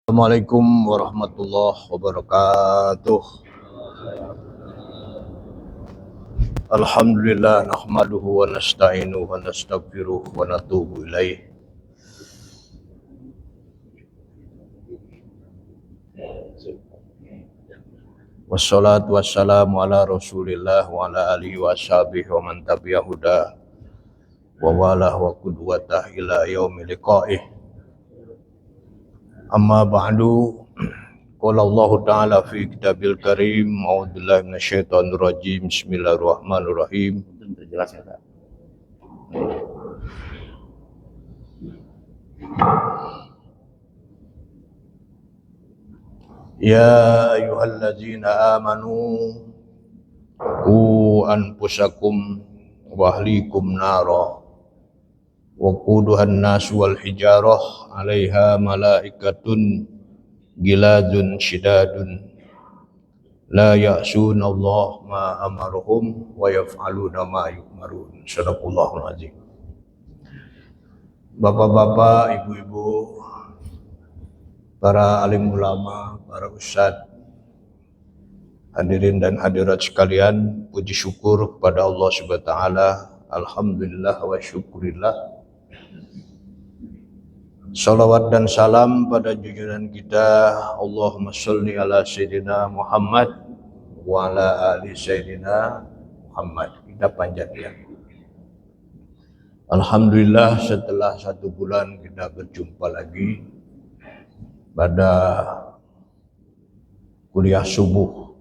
Assalamualaikum warahmatullahi wabarakatuh. Alhamdulillah nahmaduhu wa nasta'inuhu wa nastaghfiruh wa natubu ilaih. Wassalatu wassalamu ala Rasulillah wa ala alihi wa sahbihi wa man tabi'a huda wa walah wa qudwatah ila yaumil liqa'ih. Amma ba'du. Qala Allah Ta'ala fi kitabil karim, a'udzubillahi minasyaitonir rajim, bismillahirrahmanirrahim. Terjelas ya Pak? Ya ayyuhalladzina amanu qu anfusakum wa ahlikum nara wa quduhan nas wal hijarah 'alaiha malaikatun giladun syidadun la ya'suna Allah ma amaruhum wa yaf'aluna ma yu'marun. Sadaqallahul azim. Bapak-bapak, ibu-ibu, para alim ulama, para ustadz, hadirin dan hadirat sekalian, puji syukur kepada Allah Subhanahu wa taala. Alhamdulillah wa syukurillah. Salawat dan salam pada junjungan kita, Allahumma sholli ala Sayyidina Muhammad wa ala ali Sayyidina Muhammad. Kita panjatkan. Alhamdulillah, setelah 1 bulan kita berjumpa lagi pada kuliah subuh.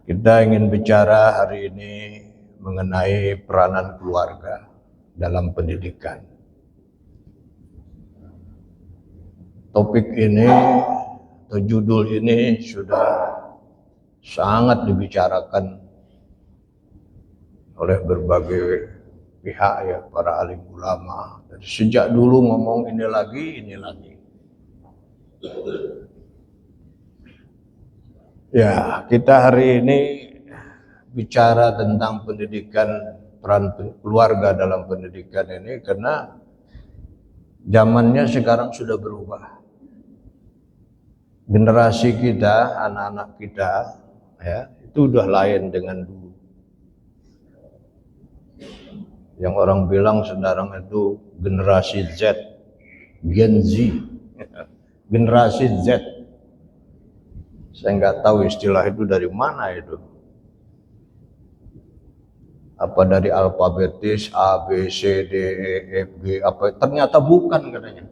Kita ingin bicara hari ini mengenai peranan keluarga dalam pendidikan. Topik ini atau judul ini sudah sangat dibicarakan oleh berbagai pihak ya, para alim ulama. Dari sejak dulu ngomong ini lagi. Ya, kita hari ini bicara tentang pendidikan, peran keluarga dalam pendidikan ini karena zamannya sekarang sudah berubah. Generasi kita, anak-anak kita ya, itu udah lain dengan dulu. Yang orang bilang sekarang itu generasi Z, Gen Z, generasi Z. Saya nggak tahu istilah itu dari mana itu. Apa dari alfabetis A, B, C, D, E, F, G, apa? Ternyata bukan katanya.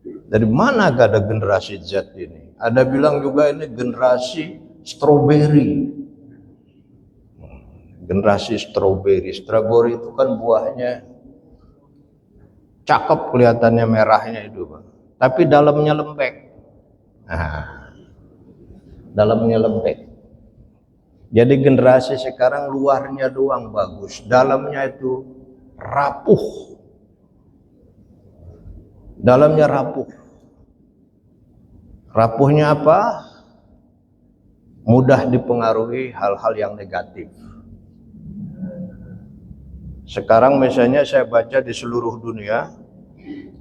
Dari mana gak ada generasi Z ini? Ada bilang juga ini generasi strawberry. Generasi strawberry. Strawberry itu kan buahnya cakep kelihatannya merahnya itu, Pak. Tapi dalamnya lembek. Nah, dalamnya lembek. Jadi generasi sekarang luarnya doang bagus, dalamnya itu rapuh. Dalamnya rapuh. Rapuhnya apa? Mudah dipengaruhi hal-hal yang negatif. Sekarang misalnya saya baca di seluruh dunia,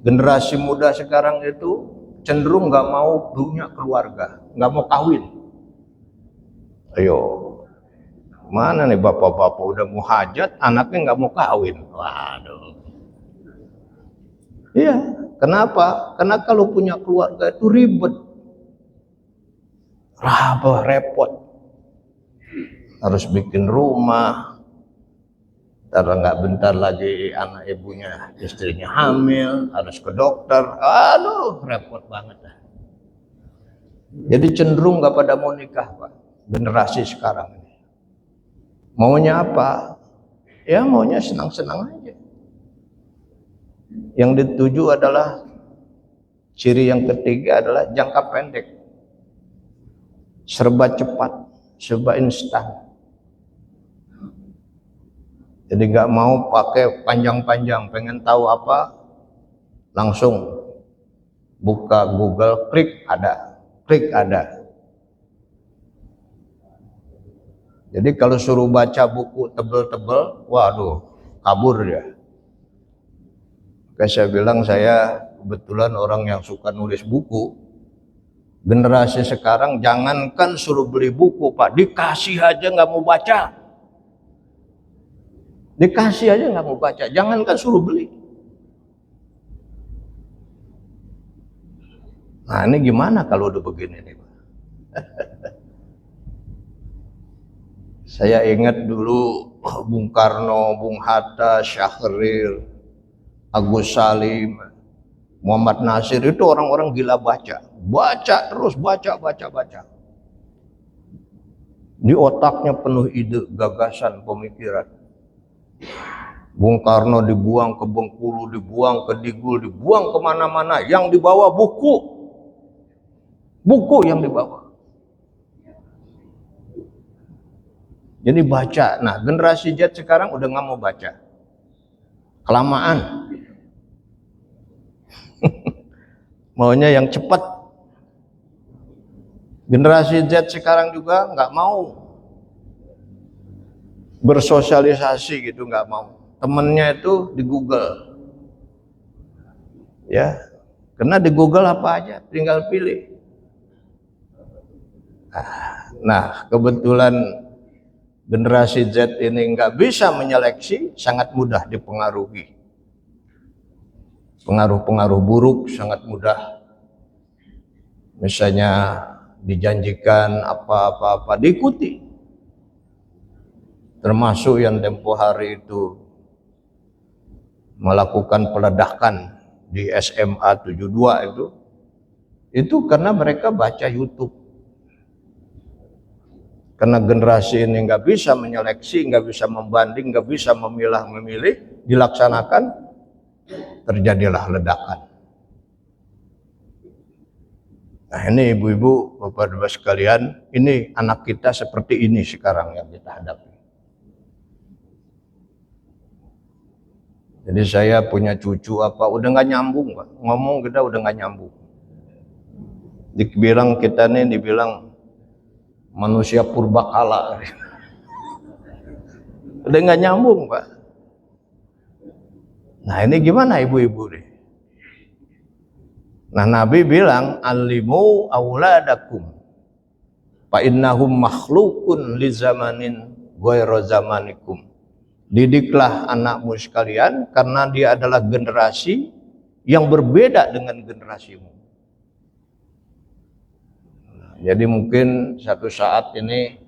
generasi muda sekarang itu cenderung nggak mau punya keluarga, nggak mau kawin. Ayo, mana nih bapak-bapak udah mau hajat, anaknya nggak mau kawin. Waduh. Iya, kenapa? Karena kalau punya keluarga itu ribet, repot. Harus bikin rumah. Nggak bentar lagi anak ibunya, istrinya hamil, harus ke dokter. Aduh, repot banget. Jadi cenderung nggak pada mau nikah, Pak. Generasi sekarang ini. Maunya apa? Ya maunya senang-senang aja. Yang dituju adalah ciri yang ketiga adalah jangka pendek, serba cepat, serba instan. Jadi nggak mau pakai panjang-panjang, pengen tahu apa langsung buka Google, klik ada. Jadi kalau suruh baca buku tebel-tebel, waduh, kabur dia. Kayak saya bilang, saya kebetulan orang yang suka nulis buku. Generasi sekarang jangankan suruh beli buku, Pak, dikasih aja nggak mau baca. Dikasih aja nggak mau baca, jangankan suruh beli. Nah ini gimana kalau udah begini nih, Pak? Saya ingat dulu Bung Karno, Bung Hatta, Syahrir, Agus Salim, Muhammad Nasir itu orang-orang gila baca. Baca terus, baca. Di otaknya penuh ide, gagasan, pemikiran. Bung Karno dibuang ke Bengkulu, dibuang ke Digul, dibuang kemana-mana. Yang dibawa buku. Buku yang dibawa. Jadi baca. Nah, generasi Z sekarang udah nggak mau baca. Kelamaan. Maunya yang cepat. Generasi Z sekarang juga nggak mau bersosialisasi gitu, nggak mau. Temennya itu di Google, ya, karena di Google apa aja, tinggal pilih. Nah, kebetulan generasi Z ini nggak bisa menyeleksi, sangat mudah dipengaruhi. Pengaruh-pengaruh buruk sangat mudah. Misalnya dijanjikan apa-apa diikuti. Termasuk yang tempo hari itu melakukan peledakan di SMA 72 itu karena mereka baca YouTube. Karena generasi ini nggak bisa menyeleksi, nggak bisa membanding, nggak bisa memilah-memilih, dilaksanakan, terjadilah ledakan. Nah ini ibu-ibu, bapak-bapak sekalian, ini anak kita seperti ini sekarang yang kita hadapi. Jadi saya punya cucu udah nggak nyambung, Pak. Ngomong kita udah nggak nyambung. Dibilang kita nih, dibilang manusia purbakala. Udah nggak nyambung, Pak. Nah ini gimana ibu-ibu nih? Nah Nabi bilang, alimu auladakum fa innahum makhlukun li zamanin ghairu zamanikum. Didiklah anakmu sekalian karena dia adalah generasi yang berbeda dengan generasimu. Jadi mungkin satu saat ini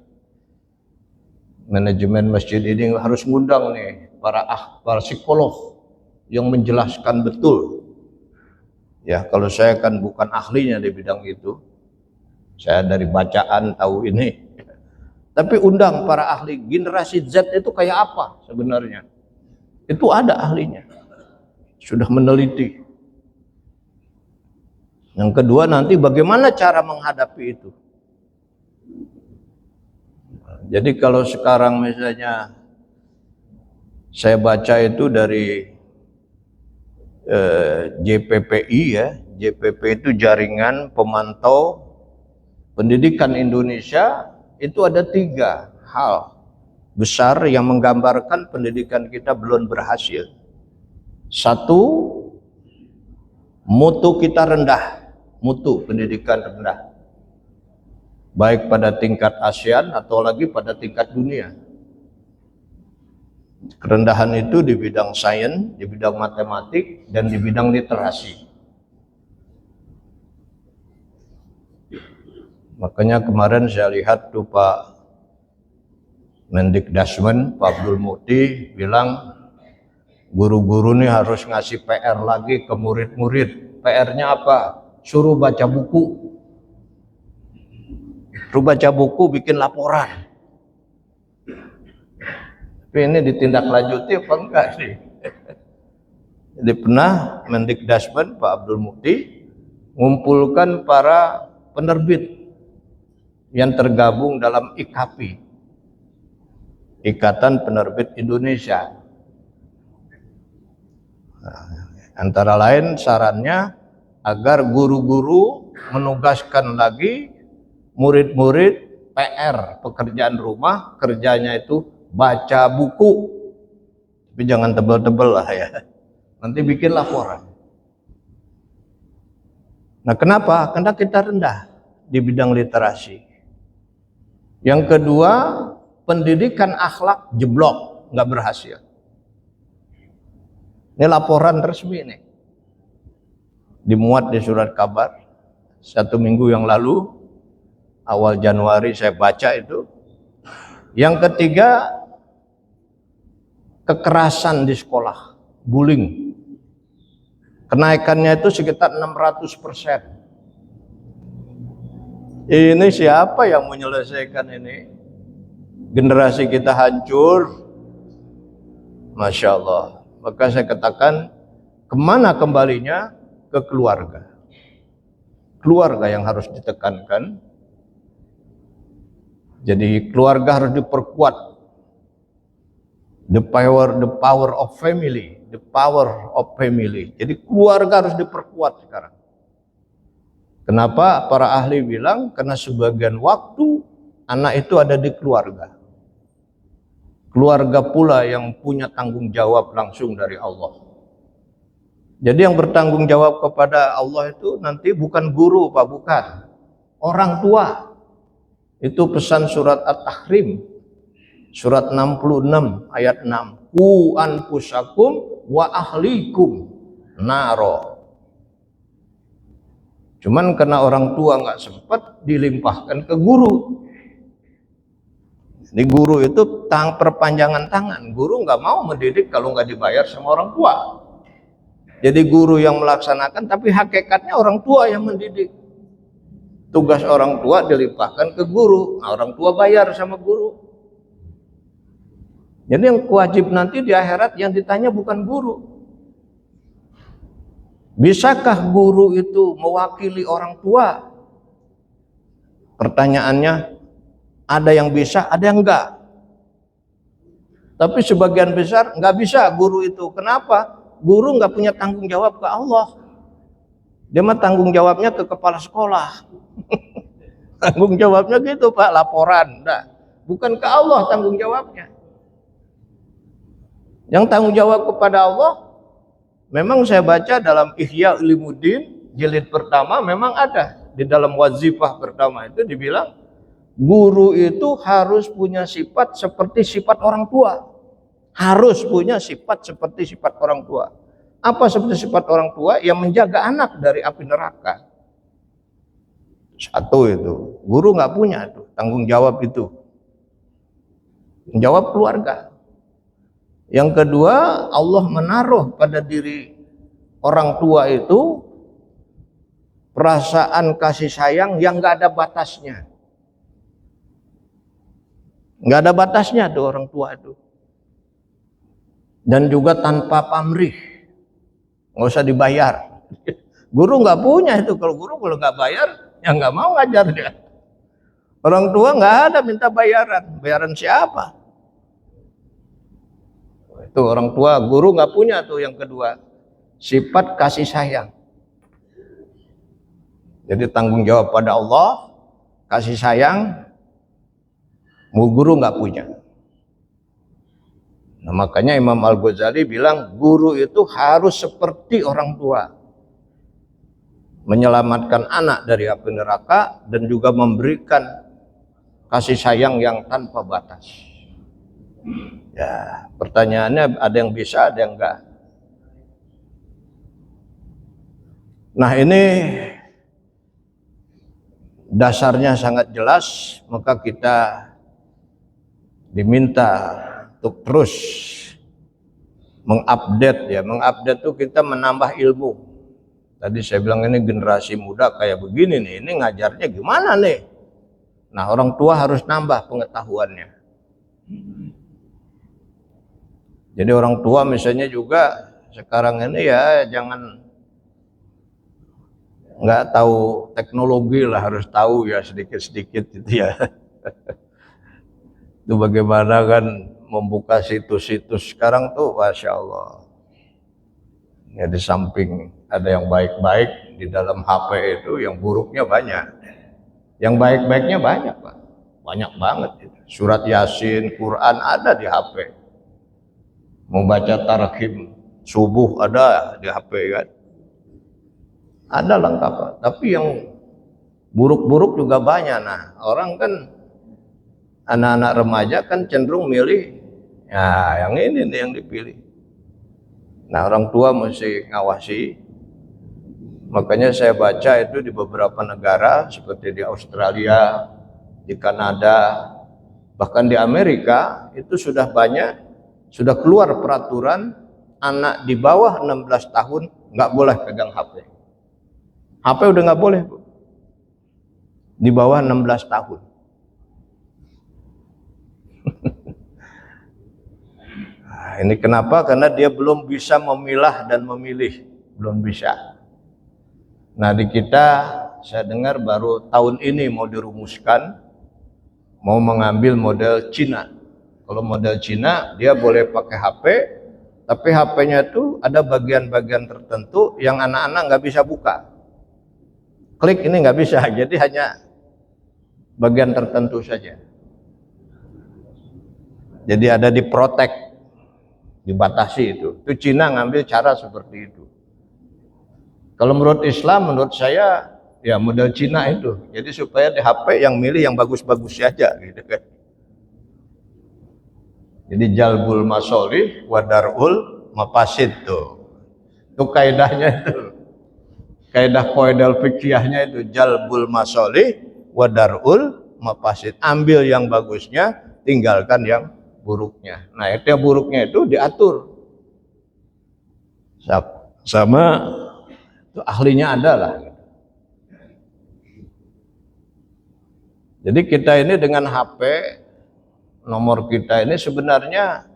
manajemen masjid ini harus ngundang nih para psikolog yang menjelaskan betul. Ya, kalau saya kan bukan ahlinya di bidang itu. Saya dari bacaan tahu ini. Tapi undang para ahli. Generasi Z itu kayak apa sebenarnya? Itu ada ahlinya. Sudah meneliti. Yang kedua nanti bagaimana cara menghadapi itu. Jadi kalau sekarang misalnya saya baca itu dari JPPI ya, JPP itu Jaringan Pemantau Pendidikan Indonesia, itu ada 3 hal besar yang menggambarkan pendidikan kita belum berhasil. 1, mutu kita rendah, mutu pendidikan rendah, baik pada tingkat ASEAN atau lagi pada tingkat dunia. Kerendahan itu di bidang sains, di bidang matematik, dan di bidang literasi. Makanya kemarin saya lihat tuh Pak Mendikdasmen, Pak Abdul Mukti bilang guru-guru nih harus ngasih PR lagi ke murid-murid. PR-nya apa? Suruh baca buku. Suruh baca buku, bikin laporan. Tapi ini ditindaklanjuti apa enggak sih? Jadi pernah Mendikdasmen Pak Abdul Mukti mengumpulkan para penerbit yang tergabung dalam IKAPI, Ikatan Penerbit Indonesia. Antara lain sarannya agar guru-guru menugaskan lagi murid-murid PR, pekerjaan rumah, kerjanya itu baca buku. Tapi jangan tebel-tebel lah ya. Nanti bikin laporan. Nah, kenapa? Karena kita rendah di bidang literasi. Yang kedua, pendidikan akhlak jeblok, nggak berhasil. Ini laporan resmi nih, dimuat di surat kabar 1 minggu yang lalu, awal Januari saya baca itu. Yang ketiga, kekerasan di sekolah, bullying. Kenaikannya itu sekitar 600%. Ini siapa yang menyelesaikan ini? Generasi kita hancur. Masya Allah. Maka saya katakan, kemana kembalinya? Ke keluarga. Keluarga yang harus ditekankan. Jadi keluarga harus diperkuat. The power of family. The power of family. Jadi keluarga harus diperkuat sekarang. Kenapa? Para ahli bilang karena sebagian waktu anak itu ada di keluarga. Keluarga pula yang punya tanggung jawab langsung dari Allah. Jadi yang bertanggung jawab kepada Allah itu nanti bukan guru, Pak, bukan. Orang tua. Itu pesan surat At-Tahrim. Surat 66 ayat 6. Qu anfusakum wa ahlikum naro. Cuman karena orang tua nggak sempat, dilimpahkan ke guru. Ini guru itu perpanjangan tangan. Guru nggak mau mendidik kalau nggak dibayar sama orang tua. Jadi guru yang melaksanakan, tapi hakikatnya orang tua yang mendidik. Tugas orang tua dilimpahkan ke guru. Nah, orang tua bayar sama guru. Jadi yang wajib nanti di akhirat yang ditanya bukan guru. Bisakah guru itu mewakili orang tua? Pertanyaannya, ada yang bisa, ada yang enggak. Tapi sebagian besar enggak bisa guru itu. Kenapa? Guru enggak punya tanggung jawab ke Allah. Dia mah tanggung jawabnya ke kepala sekolah. Tanggung jawabnya gitu, Pak, laporan. Enggak. Bukan ke Allah tanggung jawabnya. Yang tanggung jawab kepada Allah, memang saya baca dalam Ihya Ulumuddin jilid pertama memang ada. Di dalam wazifah pertama itu dibilang guru itu harus punya sifat seperti sifat orang tua. Harus punya sifat seperti sifat orang tua. Apa seperti sifat orang tua? Yang menjaga anak dari api neraka. Satu itu. Guru nggak punya itu tanggung jawab itu. Jawab keluarga. Yang kedua, Allah menaruh pada diri orang tua itu perasaan kasih sayang yang nggak ada batasnya. Nggak ada batasnya tuh orang tua itu. Dan juga tanpa pamrih, nggak usah dibayar. Guru nggak punya itu. Kalau guru kalau nggak bayar, ya nggak mau ngajar dia. Orang tua nggak ada minta bayaran. Bayaran siapa? Itu orang tua, guru nggak punya tuh yang kedua. Sifat kasih sayang. Jadi tanggung jawab pada Allah, kasih sayang, guru nggak punya. Nah, makanya Imam Al-Ghazali bilang guru itu harus seperti orang tua. Menyelamatkan anak dari api neraka dan juga memberikan kasih sayang yang tanpa batas. Ya, pertanyaannya ada yang bisa, ada yang enggak. Nah, ini dasarnya sangat jelas, maka kita diminta untuk terus mengupdate ya. Mengupdate itu kita menambah ilmu. Tadi saya bilang ini generasi muda kayak begini nih, ini ngajarnya gimana nih? Nah, orang tua harus nambah pengetahuannya. Jadi orang tua misalnya juga sekarang ini ya jangan nggak tahu teknologi lah, harus tahu ya sedikit-sedikit gitu ya. Itu bagaimana kan membuka situs-situs sekarang tuh, Masya Allah. Ya di samping ada yang baik-baik di dalam HP itu, yang buruknya banyak. Yang baik-baiknya banyak, Pak. Banyak banget itu. Surat Yasin, Quran ada di HP. Membaca tarhim subuh ada di HP kan. Ada lengkap, tapi yang buruk-buruk juga banyak. Nah, orang kan anak-anak remaja kan cenderung milih ya yang ini nih yang dipilih. Nah, orang tua mesti ngawasi. Makanya saya baca itu di beberapa negara seperti di Australia, di Kanada, bahkan di Amerika itu sudah banyak, sudah keluar peraturan anak di bawah 16 tahun nggak boleh pegang HP. HP udah nggak boleh, Bu. Di bawah 16 tahun. Nah, ini kenapa? Karena dia belum bisa memilah dan memilih, belum bisa. Nah, di kita saya dengar baru tahun ini mau dirumuskan, mau mengambil model Cina. Kalau model Cina dia boleh pakai HP, tapi HP-nya itu ada bagian-bagian tertentu yang anak-anak nggak bisa buka. Klik ini nggak bisa, jadi hanya bagian tertentu saja. Jadi ada diprotek, dibatasi itu. Itu Cina ngambil cara seperti itu. Kalau menurut Islam, menurut saya ya model Cina itu. Jadi supaya di HP yang milih yang bagus-bagus saja, gitu kan. Jadi jalbul masolih wadarul mafasid tuh. Itu kaidahnya itu. Kaidah qaidal fiqhiyahnya itu jalbul masolih wadarul mafasid. Ambil yang bagusnya, tinggalkan yang buruknya. Nah, itu yang buruknya itu diatur. Sama itu ahlinya adalah. Jadi kita ini dengan HP nomor kita ini sebenarnya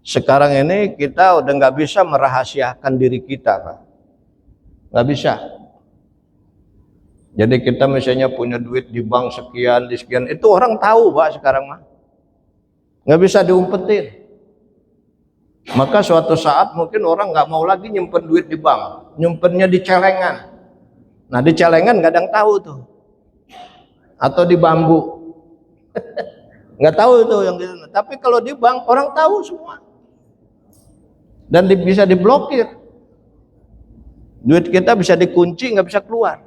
sekarang ini kita udah nggak bisa merahasiakan diri kita, Pak. Nggak bisa. Jadi kita misalnya punya duit di bank sekian, di sekian, itu orang tahu, Pak, sekarang mah. Nggak bisa diumpetin. Maka suatu saat mungkin orang nggak mau lagi nyimpen duit di bank, nyimpennya di celengan. Nah, di celengan nggak ada yang tahu tuh. Atau di bambu. Nggak tahu itu yang gitu. Tapi kalau di bank orang tahu semua. Dan bisa diblokir. Duit kita bisa dikunci, nggak bisa keluar.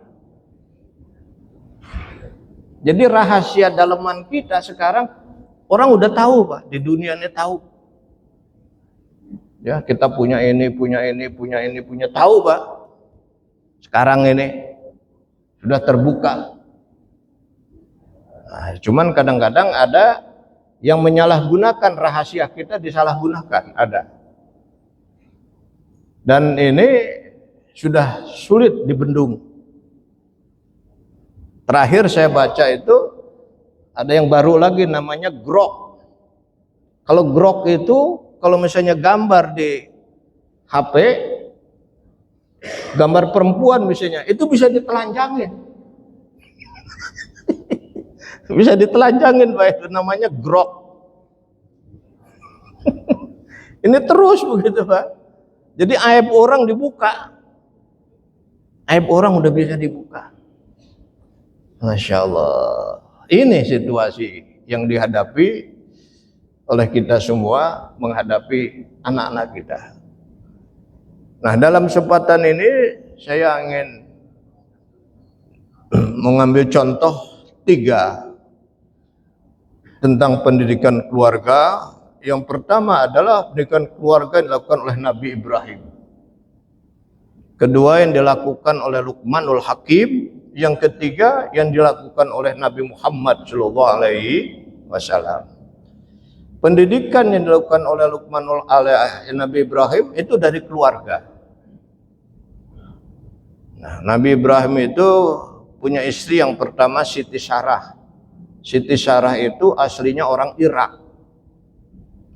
Jadi rahasia daleman kita sekarang orang udah tahu, Pak. Di dunia ini tahu. Ya, kita punya ini, punya ini, punya ini, punya tahu, Pak. Sekarang ini sudah terbuka. Nah, cuman kadang-kadang ada yang menyalahgunakan rahasia kita, disalahgunakan, ada. Dan ini sudah sulit dibendung. Terakhir saya baca itu ada yang baru lagi namanya Grok. Kalau Grok itu kalau misalnya gambar di HP, gambar perempuan misalnya, itu bisa ditelanjangin. Bisa ditelanjangin, Pak, itu namanya Grok. Ini terus begitu, Pak. Jadi aib orang dibuka. Aib orang udah bisa dibuka. Masya Allah. Ini situasi yang dihadapi oleh kita semua menghadapi anak-anak kita. Nah, dalam kesempatan ini saya ingin mengambil contoh 3 tentang pendidikan keluarga. Yang pertama adalah pendidikan keluarga yang dilakukan oleh Nabi Ibrahim. Kedua yang dilakukan oleh Luqmanul Hakim. Yang ketiga yang dilakukan oleh Nabi Muhammad SAW. Pendidikan yang dilakukan oleh Nabi Ibrahim itu dari keluarga. Nah, Nabi Ibrahim itu punya istri yang pertama Siti Sarah. Siti Sarah itu aslinya orang Irak.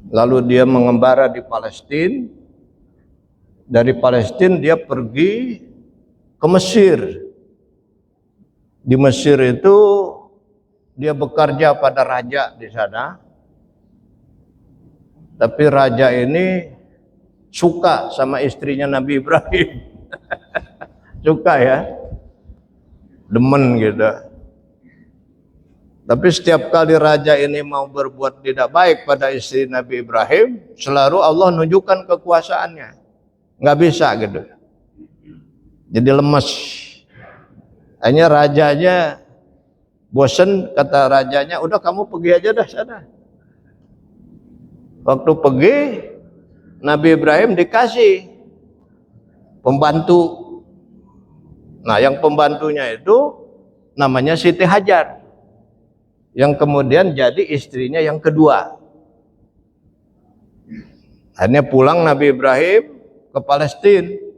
Lalu dia mengembara di Palestina. Dari Palestina dia pergi ke Mesir. Di Mesir itu dia bekerja pada raja di sana. Tapi raja ini suka sama istrinya Nabi Ibrahim. Suka ya. Demen gitu. Tapi setiap kali raja ini mau berbuat tidak baik pada istri Nabi Ibrahim, selalu Allah nunjukkan kekuasaannya. Nggak bisa gitu. jadi lemes. Hanya rajanya bosen, kata rajanya, udah kamu pergi aja dah sana. Waktu pergi, Nabi Ibrahim dikasih pembantu. Nah, yang pembantunya itu namanya Siti Hajar, yang kemudian jadi istrinya yang kedua. Akhirnya pulang Nabi Ibrahim ke Palestina.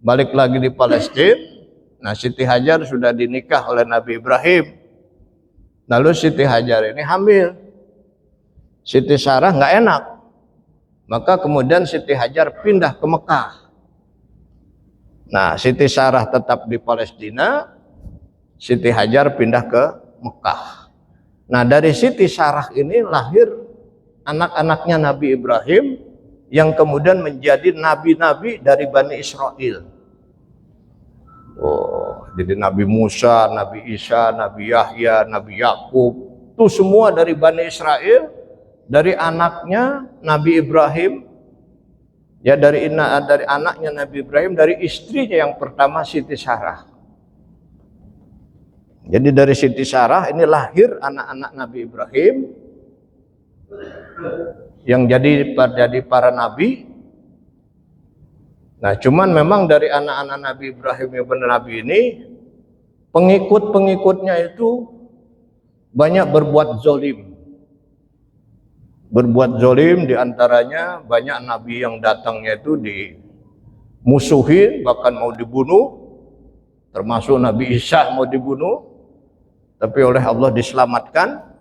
Balik lagi di Palestina. Nah, Siti Hajar sudah dinikah oleh Nabi Ibrahim. Lalu Siti Hajar ini hamil. Siti Sarah nggak enak. Maka kemudian Siti Hajar pindah ke Mekah. Nah, Siti Sarah tetap di Palestina. Siti Hajar pindah ke Mekah. Nah, dari Siti Sarah ini lahir anak-anaknya Nabi Ibrahim yang kemudian menjadi nabi-nabi dari Bani Israel. Oh, jadi Nabi Musa, Nabi Isa, Nabi Yahya, Nabi Yakub, itu semua dari Bani Israel, dari anaknya Nabi Ibrahim, ya dari anaknya Nabi Ibrahim, dari istrinya yang pertama Siti Sarah. Jadi dari Siti Sarah ini lahir anak-anak Nabi Ibrahim yang jadi para nabi. Nah, cuman memang dari anak-anak Nabi Ibrahim yang benar Nabi ini, pengikut-pengikutnya itu banyak berbuat zolim. Berbuat zolim, diantaranya banyak Nabi yang datangnya itu dimusuhin, bahkan mau dibunuh. Termasuk Nabi Isa mau dibunuh, tapi oleh Allah diselamatkan.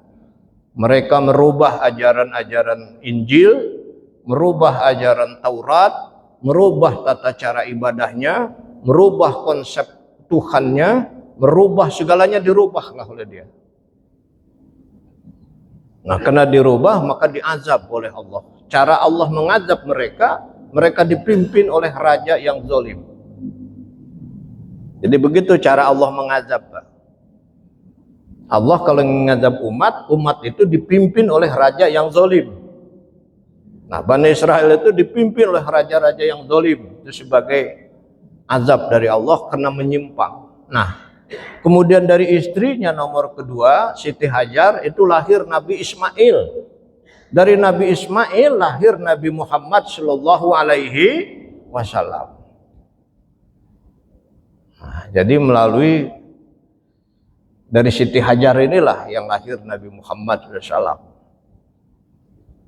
Mereka merubah ajaran-ajaran Injil, merubah ajaran Taurat, merubah tata cara ibadahnya, merubah konsep Tuhannya, merubah segalanya, dirubahlah oleh dia. Nah, karena dirubah maka diazab oleh Allah. Cara Allah mengazab mereka, mereka dipimpin oleh raja yang zalim. Jadi begitu cara Allah mengazab. Allah kalau mengazab umat itu dipimpin oleh raja yang zalim. Nah, Bani Israel itu dipimpin oleh raja-raja yang zalim. Itu sebagai azab dari Allah karena menyimpang. Nah, kemudian dari istrinya nomor kedua, Siti Hajar, itu lahir Nabi Ismail. Dari Nabi Ismail lahir Nabi Muhammad Shallallahu Alaihi Wasallam. Nah, jadi melalui dari Siti Hajar inilah yang lahir Nabi Muhammad SAW.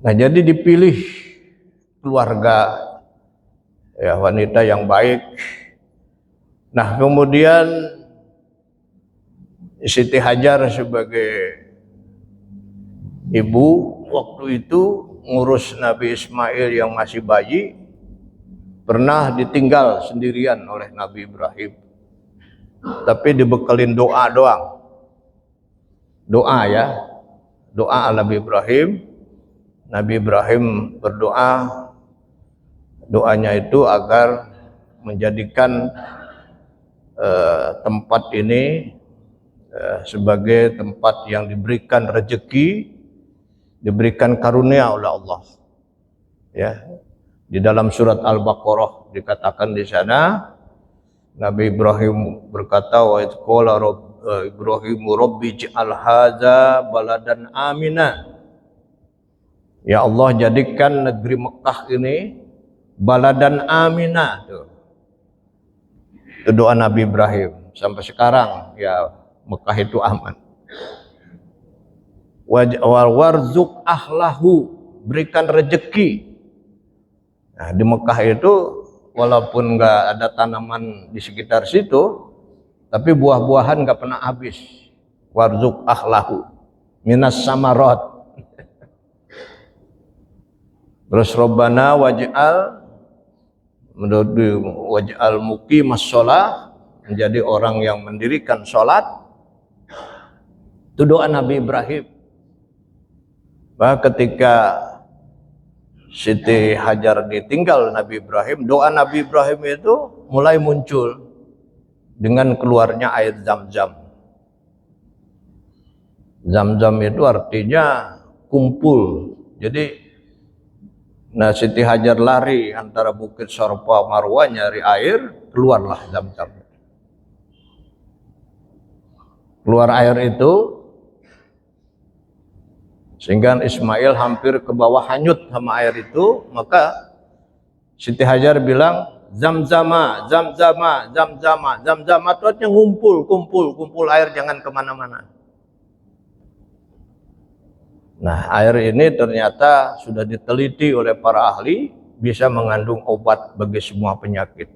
Nah, jadi dipilih keluarga ya wanita yang baik. Nah, kemudian Siti Hajar sebagai ibu waktu itu ngurus Nabi Ismail yang masih bayi, pernah ditinggal sendirian oleh Nabi Ibrahim. Tapi dibekalin doa doang. Doa ya. Doa Nabi Ibrahim. Nabi Ibrahim berdoa, doanya itu agar menjadikan tempat ini sebagai tempat yang diberikan rezeki, diberikan karunia oleh Allah. Ya, di dalam surat Al-Baqarah dikatakan di sana, Nabi Ibrahim berkata, wa qala Ibrahim rabbi ij'al hadza baladan amina. Ya Allah, jadikan negeri Mekah ini baladan amina. Itu doa Nabi Ibrahim. Sampai sekarang ya Mekah itu aman. Warzuq ahlahu, berikan rezeki. Nah, di Mekah itu walaupun nggak ada tanaman di sekitar situ, tapi buah-buahan nggak pernah habis. Warzuq ahlahu minas samarat. Terus Rabbana waj'al muqimas shalah, menjadi orang yang mendirikan sholat. Itu doa Nabi Ibrahim. Bahkan ketika Siti Hajar ditinggal Nabi Ibrahim, doa Nabi Ibrahim itu mulai muncul dengan keluarnya air Zam-Zam. Zam-Zam itu artinya kumpul. Jadi Siti Hajar lari antara Bukit Sorfa Marwah nyari air, keluarlah Zam-Zam. Keluar air itu, sehingga Ismail hampir ke bawah hanyut sama air itu. Maka Siti Hajar bilang, Zam-Zama, Zam-Zama, Zam-Zama, Zam-Zama itu artinya kumpul air, jangan kemana-mana. Nah, air ini ternyata sudah diteliti oleh para ahli, bisa mengandung obat bagi semua penyakit.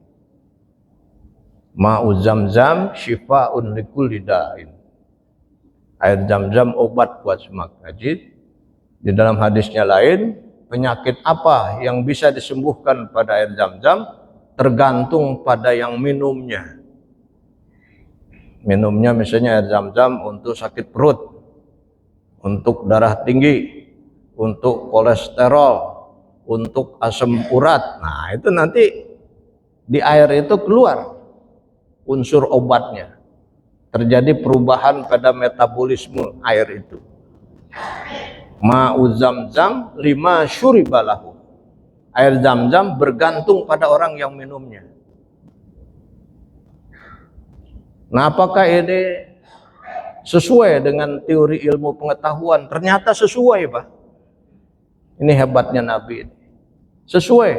Ma'u Zam-Zam syifa'un likulli da'in. Air Zam-Zam obat buat semua penyakit. Di dalam hadisnya lain, penyakit apa yang bisa disembuhkan pada air Zam-Zam tergantung pada yang minumnya. Minumnya misalnya air Zam-Zam untuk sakit perut, untuk darah tinggi, untuk kolesterol, untuk asam urat. Nah, itu nanti di air itu keluar unsur obatnya. Terjadi perubahan pada metabolisme air itu. Ma'u Zam-Zam lima syuribalahu. Air Zam-Zam bergantung pada orang yang minumnya. Nah, apakah ini sesuai dengan teori ilmu pengetahuan? Ternyata sesuai, Pak. Ini hebatnya Nabi ini. Sesuai.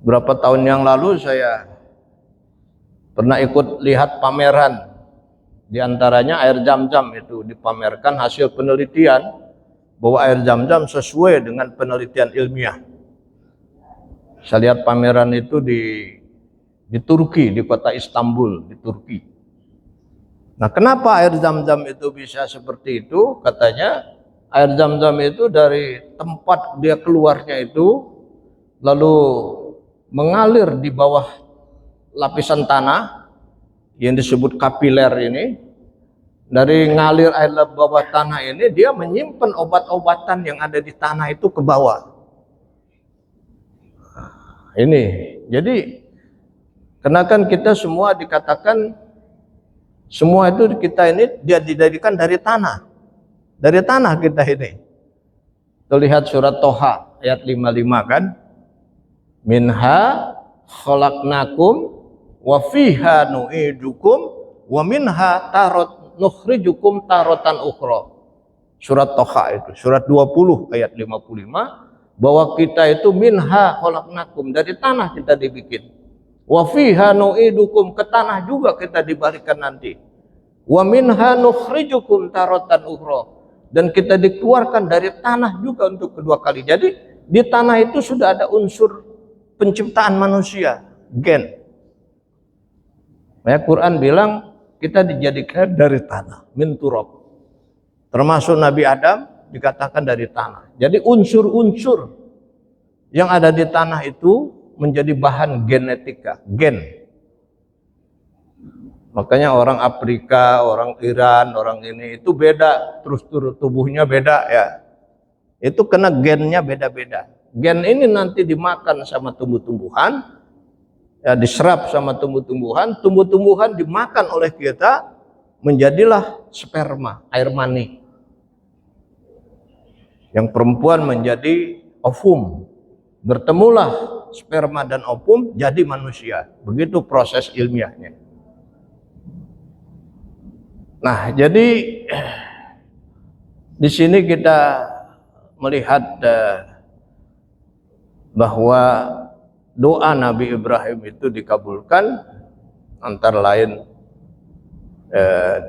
Berapa tahun yang lalu saya pernah ikut lihat pameran. Di antaranya air Zam-Zam itu dipamerkan hasil penelitian bahwa air Zam-Zam sesuai dengan penelitian ilmiah. Saya lihat pameran itu di Turki, di kota Istanbul, di Turki. Nah, kenapa air Zam-Zam itu bisa seperti itu? Katanya air Zam-Zam itu dari tempat dia keluarnya itu lalu mengalir di bawah lapisan tanah yang disebut kapiler ini. Dari ngalir air bawah tanah ini, dia menyimpan obat-obatan yang ada di tanah itu ke bawah. Ini, jadi kenakan kita semua dikatakan, semua itu kita ini dia didirikan dari tanah. Dari tanah kita ini. Terlihat surat Toha ayat 55 kan? Minha khalaqnakum wa fiha nu'idukum wa minha nukhrijukum taratan ukhra. Surat Toha itu, surat 20 ayat 55, bahwa kita itu minha khalaqnakum, dari tanah kita dibikin. Wa fiha nu'idukum, ke tanah juga kita dibalikan nanti. Wa minha nukhrijukum taratan ukhra, dan kita dikeluarkan dari tanah juga untuk kedua kali. Jadi di tanah itu sudah ada unsur penciptaan manusia, gen. Ya, Quran bilang kita dijadikan dari tanah, min turab. Termasuk Nabi Adam dikatakan dari tanah. Jadi unsur-unsur yang ada di tanah itu menjadi bahan genetika, gen. Makanya orang Afrika, orang Iran, orang ini itu beda, terus tubuhnya beda ya. Itu kena gennya beda-beda. Gen ini nanti dimakan sama tumbuh-tumbuhan, ya, diserap sama tumbuh-tumbuhan, tumbuh-tumbuhan dimakan oleh kita, menjadilah sperma, air mani. Yang perempuan menjadi ovum, bertemulah sperma dan ovum jadi manusia. Begitu proses ilmiahnya. Nah, jadi di sini kita melihat bahwa doa Nabi Ibrahim itu dikabulkan antara lain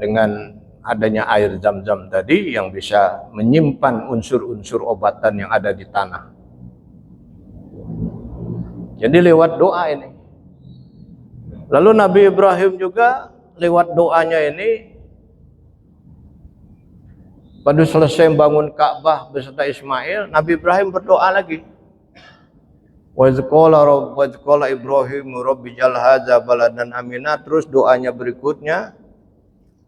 dengan adanya air Zam-Zam tadi yang bisa menyimpan unsur-unsur obatan yang ada di tanah. Jadi lewat doa ini. Lalu Nabi Ibrahim juga lewat doanya ini, pada selesai bangun Ka'bah beserta Ismail, Nabi Ibrahim berdoa lagi. Wa qala Ibrahim rabbi jal hadza baladan amina. Terus doanya berikutnya,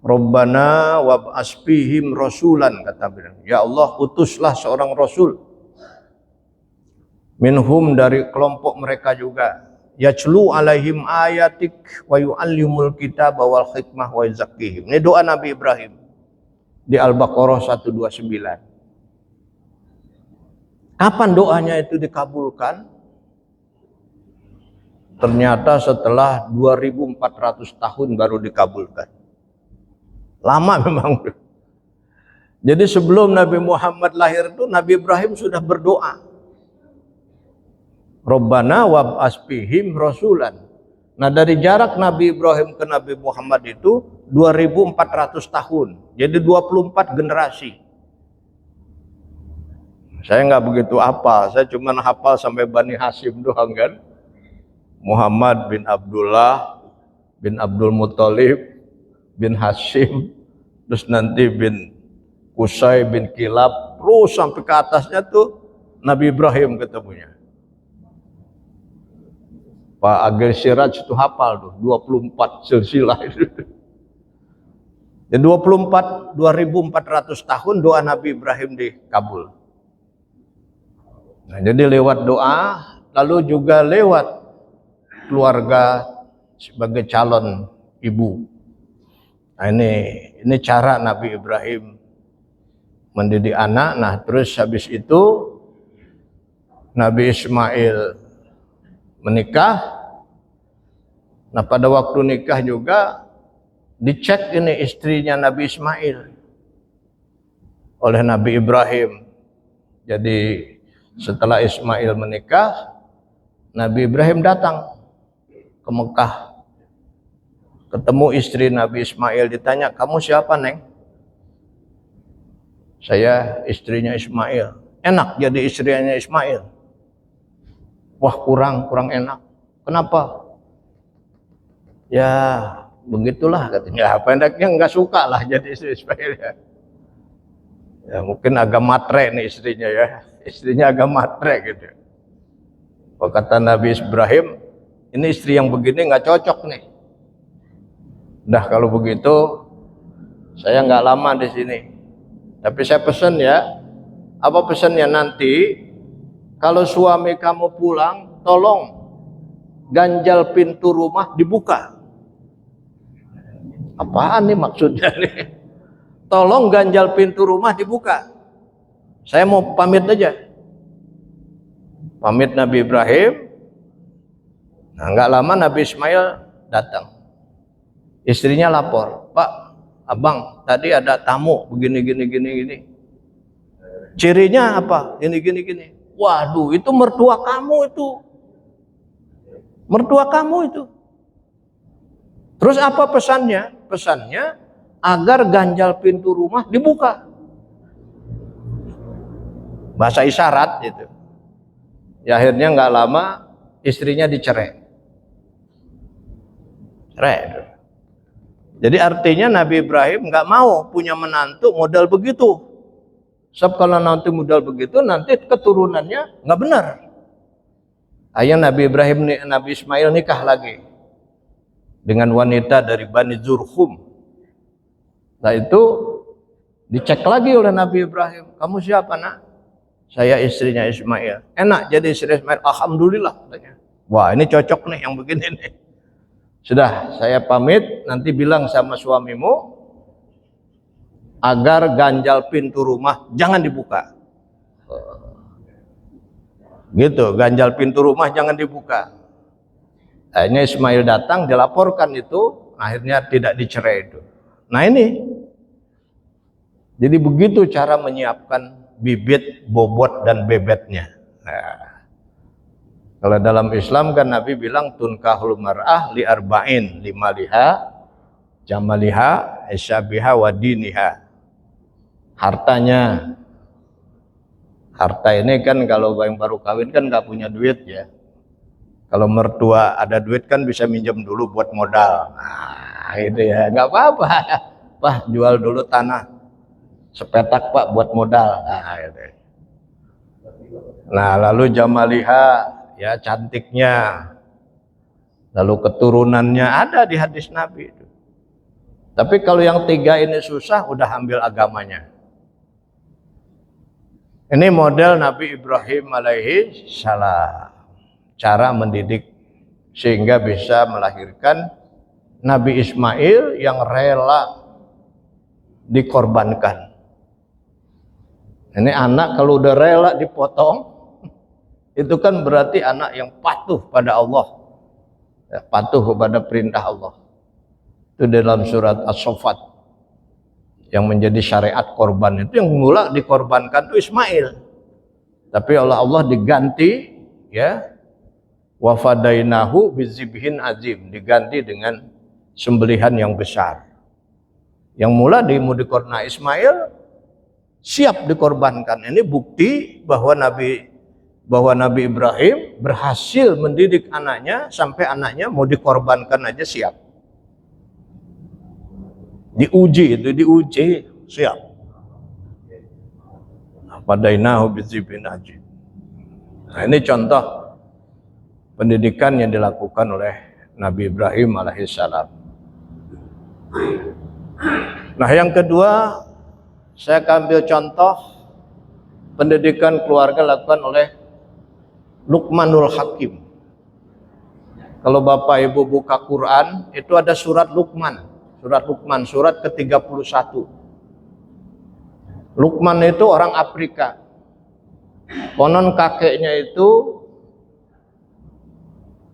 Rabbana wab'as fihim rasulan, kata beliau. Ya Allah, utuslah seorang rasul minhum, dari kelompok mereka juga, yajlu alaihim ayatik wa yu'allimul kitaba wal hikmah wa yuzakkihim. Ini doa Nabi Ibrahim di Al-Baqarah 129. Kapan doanya itu dikabulkan? Ternyata setelah 2400 tahun baru dikabulkan. Lama memang. Jadi sebelum Nabi Muhammad lahir itu Nabi Ibrahim sudah berdoa. Rabbana wab'as fihim rasulan. Nah, dari jarak Nabi Ibrahim ke Nabi Muhammad itu 2400 tahun. Jadi 24 generasi. Saya nggak begitu hafal, saya cuma hafal sampai Bani Hashim doang kan. Muhammad bin Abdullah bin Abdul Muthalib bin Hashim, terus nanti bin Qusay bin Kilab, terus sampai ke atasnya tuh Nabi Ibrahim ketemunya. Pak Agil Siraj itu hafal tuh 24 silsilah itu. Dan 2400 tahun doa Nabi Ibrahim dikabul. Nah, jadi lewat doa, lalu juga lewat keluarga sebagai calon ibu. Nah, ini cara Nabi Ibrahim mendidik anak. Nah, terus habis itu Nabi Ismail menikah. Nah, pada waktu nikah juga dicek ini istrinya Nabi Ismail oleh Nabi Ibrahim. Jadi setelah Ismail menikah, Nabi Ibrahim datang ke Mekah, ketemu istri Nabi Ismail, ditanya, kamu siapa, Neng? Saya istrinya Ismail. Enak jadi istrinya Ismail? Wah, kurang enak. Kenapa? Ya begitulah katanya. Pendeknya nggak suka lah jadi istri Ismail ya. Ya mungkin agak matre nih istrinya ya. Istrinya agak matre gitu. Kata Nabi Ibrahim, ini istri yang begini nggak cocok nih. Dah kalau begitu, saya nggak lama di sini. Tapi saya pesan ya, apa pesannya nanti? Kalau suami kamu pulang, tolong ganjal pintu rumah dibuka. Apaan nih maksudnya nih? Tolong ganjal pintu rumah dibuka. Saya mau pamit aja. Pamit Nabi Ibrahim. Nah, nggak lama Nabi Ismail datang. Istrinya lapor, Pak, Abang, tadi ada tamu begini. Cirinya apa? Gini. Waduh, itu mertua kamu itu. Mertua kamu itu. Terus apa pesannya? Pesannya agar ganjal pintu rumah dibuka. Bahasa isyarat gitu. Ya akhirnya nggak lama istrinya dicerai. Cerai. Jadi artinya Nabi Ibrahim nggak mau punya menantu modal begitu. Sebab kalau nanti modal begitu, nanti keturunannya nggak benar. Akhirnya Nabi Ismail nikah lagi dengan wanita dari Bani Zurhum. Nah itu dicek lagi oleh Nabi Ibrahim. Kamu siapa, nak? Saya istrinya Ismail. Enak jadi istri Ismail. Alhamdulillah katanya. Wah, ini cocok nih yang begini nih. Sudah, saya pamit. Nanti bilang sama suamimu agar ganjal pintu rumah jangan dibuka. Gitu, ganjal pintu rumah jangan dibuka. Akhirnya Ismail datang, dilaporkan itu, akhirnya tidak dicerai itu. Nah ini, jadi begitu cara menyiapkan bibit, bobot, dan bebetnya. Nah, kalau dalam Islam kan Nabi bilang tunkahul mar'ah li arba'in, limaliha, jamaliha, isyabiha, wadiniha. Hartanya. Harta ini kan kalau yang baru kawin kan nggak punya duit ya. Kalau mertua ada duit kan bisa minjem dulu buat modal. Nah itu ya, nggak apa-apa. Pak jual dulu tanah sepetak Pak buat modal. Nah, itu. Nah lalu jamaliha ya cantiknya. Lalu keturunannya ada di hadis Nabi itu. Tapi kalau yang tiga ini susah, udah ambil agamanya. Ini model Nabi Ibrahim alaihi salam. Cara mendidik sehingga bisa melahirkan Nabi Ismail yang rela dikorbankan. Ini anak kalau udah rela dipotong, itu kan berarti anak yang patuh pada Allah. Ya, patuh kepada perintah Allah. Itu dalam surat As-Saffat. Yang menjadi syariat korban itu yang mula dikorbankan itu Ismail. Tapi Allah diganti ya, wa fadainahu bizibhin azim, diganti dengan sembelihan yang besar. Yang mula dikorban Ismail siap dikorbankan. Ini bukti bahwa Nabi Ibrahim berhasil mendidik anaknya sampai anaknya mau dikorbankan aja siap. Diuji, siap. Fadainahu bizibhin azim. Nah, ini contoh pendidikan yang dilakukan oleh Nabi Ibrahim alaihissalam. Nah, yang kedua, saya akan ambil contoh pendidikan keluarga lakukan oleh Luqmanul Hakim. Kalau Bapak Ibu buka Quran, itu ada surat Luqman, surat ke-31. Luqman itu orang Afrika. Konon kakeknya itu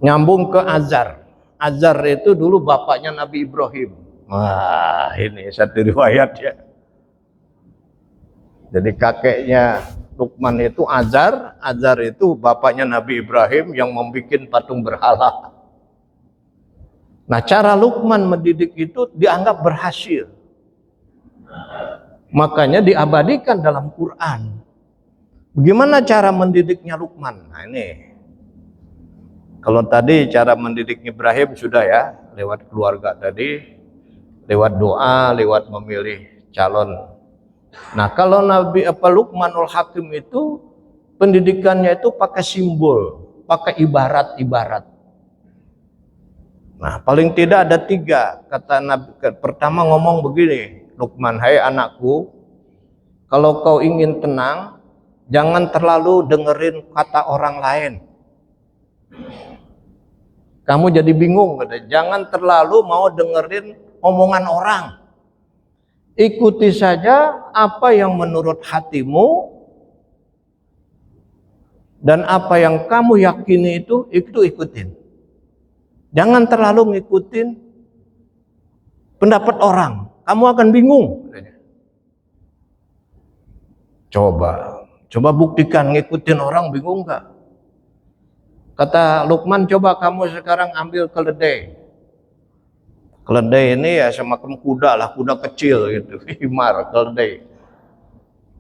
nyambung ke Azar. Azar itu dulu bapaknya Nabi Ibrahim. Wah, ini satu riwayat ya. Jadi kakeknya Luqman itu Azar. Azar itu bapaknya Nabi Ibrahim yang membuat patung berhala. Nah, cara Luqman mendidik itu dianggap berhasil. Makanya diabadikan dalam Quran. Bagaimana cara mendidiknya Luqman? Nah, ini. Kalau tadi cara mendidik Ibrahim sudah ya, lewat keluarga tadi, lewat doa, lewat memilih calon. Nah, kalau Luqmanul Hakim itu pendidikannya itu pakai simbol, pakai ibarat-ibarat. Nah, paling tidak ada 3. Kata Nabi, pertama ngomong begini, Luqman, hai anakku, kalau kau ingin tenang, jangan terlalu dengerin kata orang lain. Kamu jadi bingung, katanya. Jangan terlalu mau dengerin omongan orang. Ikuti saja apa yang menurut hatimu, dan apa yang kamu yakini itu ikutin. Jangan terlalu ngikutin pendapat orang. Kamu akan bingung. Coba buktikan ngikutin orang bingung nggak? Kata Luqman, coba kamu sekarang ambil keledai. Keledai ini ya semacam kuda lah, kuda kecil gitu, himar, keledai.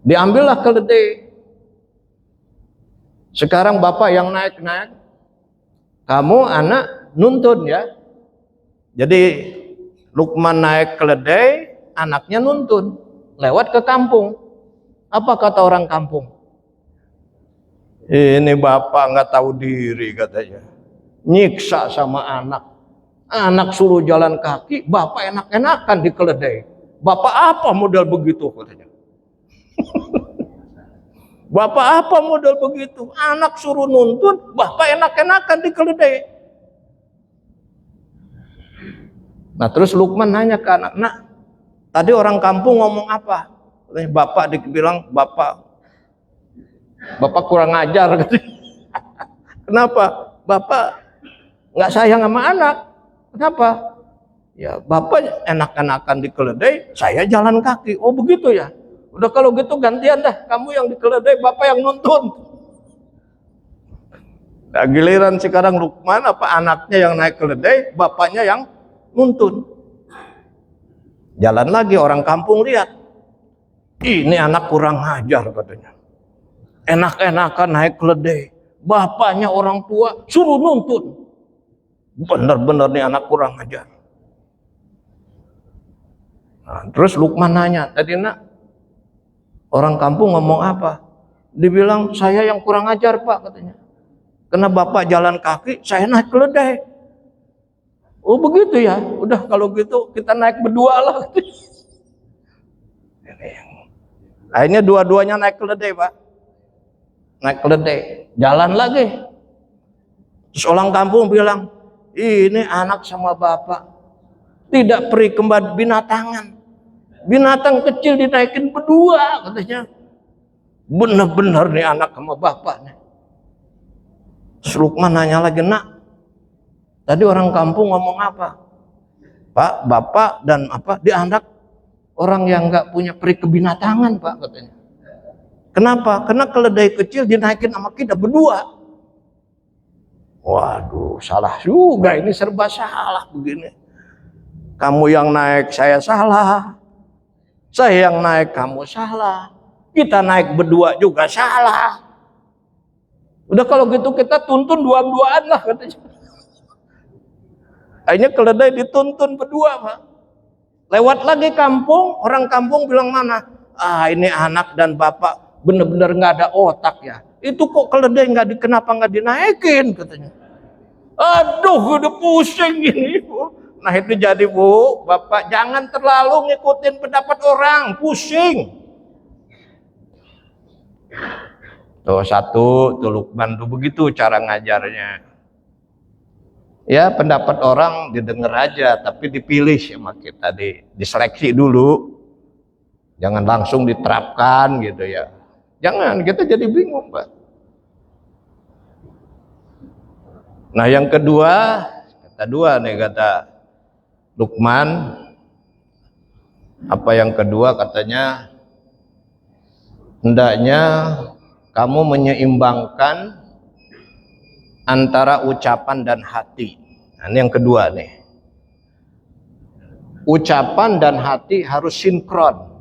Diambillah keledai. Sekarang bapak yang naik, kamu anak nuntun ya. Jadi Luqman naik keledai, anaknya nuntun lewat ke kampung. Apa kata orang kampung? Ini bapak nggak tahu diri katanya. Nyiksa sama anak. Anak suruh jalan kaki, bapak enak-enakan di keledai. Bapak apa modal begitu katanya? Bapak apa modal begitu? Anak suruh nuntun, bapak enak-enakan di keledai. Nah, terus Luqman nanya ke anak, "Nak, tadi orang kampung ngomong apa?" Bapak dibilang, bapak kurang ajar. Kenapa? Bapak nggak sayang sama anak. Kenapa? Ya, bapak enak-enakan di keledai, saya jalan kaki. Oh begitu ya? Udah kalau gitu gantian dah, kamu yang di keledai, bapak yang nuntun. Nah, giliran sekarang Luqman, anaknya yang naik keledai, bapaknya yang nuntun. Jalan lagi, orang kampung lihat, ini anak kurang ajar katanya. Enak-enakan naik keledai, bapaknya orang tua suruh nuntun. Bener-bener nih anak kurang ajar. Nah, terus Luqman nanya, tadi nak, orang kampung ngomong apa? Dibilang, saya yang kurang ajar pak katanya. Karena bapak jalan kaki, saya naik keledai. Oh begitu ya, udah kalau gitu kita naik berdua lah. Akhirnya dua-duanya naik keledai pak. Naik keledai, jalan lagi. Terus orang kampung bilang, ini anak sama bapak tidak peri kembar binatangan. Binatang kecil dinaikin berdua katanya. Bener-bener nih anak sama bapaknya. Luqman nanya lagi, nak, Tadi orang kampung ngomong apa? Pak, bapak dan apa dianak orang yang nggak punya peri kebinatangan, Pak, katanya. Kenapa? Karena keledai kecil dinaikin sama kita berdua. Waduh, salah juga, ini serba salah begini. Kamu yang naik, saya salah. Saya yang naik, kamu salah. Kita naik berdua juga salah. Udah kalau gitu kita tuntun dua-duaan lah katanya. Akhirnya keledai dituntun berdua, Pak. Lewat lagi kampung, orang kampung bilang mana? Ah, ini anak dan bapak bener-bener nggak ada otak ya. Itu kok keledai kenapa nggak dinaikin katanya. Aduh, udah pusing ini, Bu. Nah itu jadi, Bu, bapak jangan terlalu ngikutin pendapat orang, pusing. Tuh satu, tuh Lukman tuh begitu cara ngajarnya. Ya pendapat orang didengar aja, tapi dipilih sama kita, diseleksi dulu. Jangan langsung diterapkan gitu ya. Jangan, kita jadi bingung, Pak. Nah yang kedua, kata Lukman, apa yang kedua katanya, hendaknya kamu menyeimbangkan antara ucapan dan hati. Nah, ini yang kedua nih. Ucapan dan hati harus sinkron.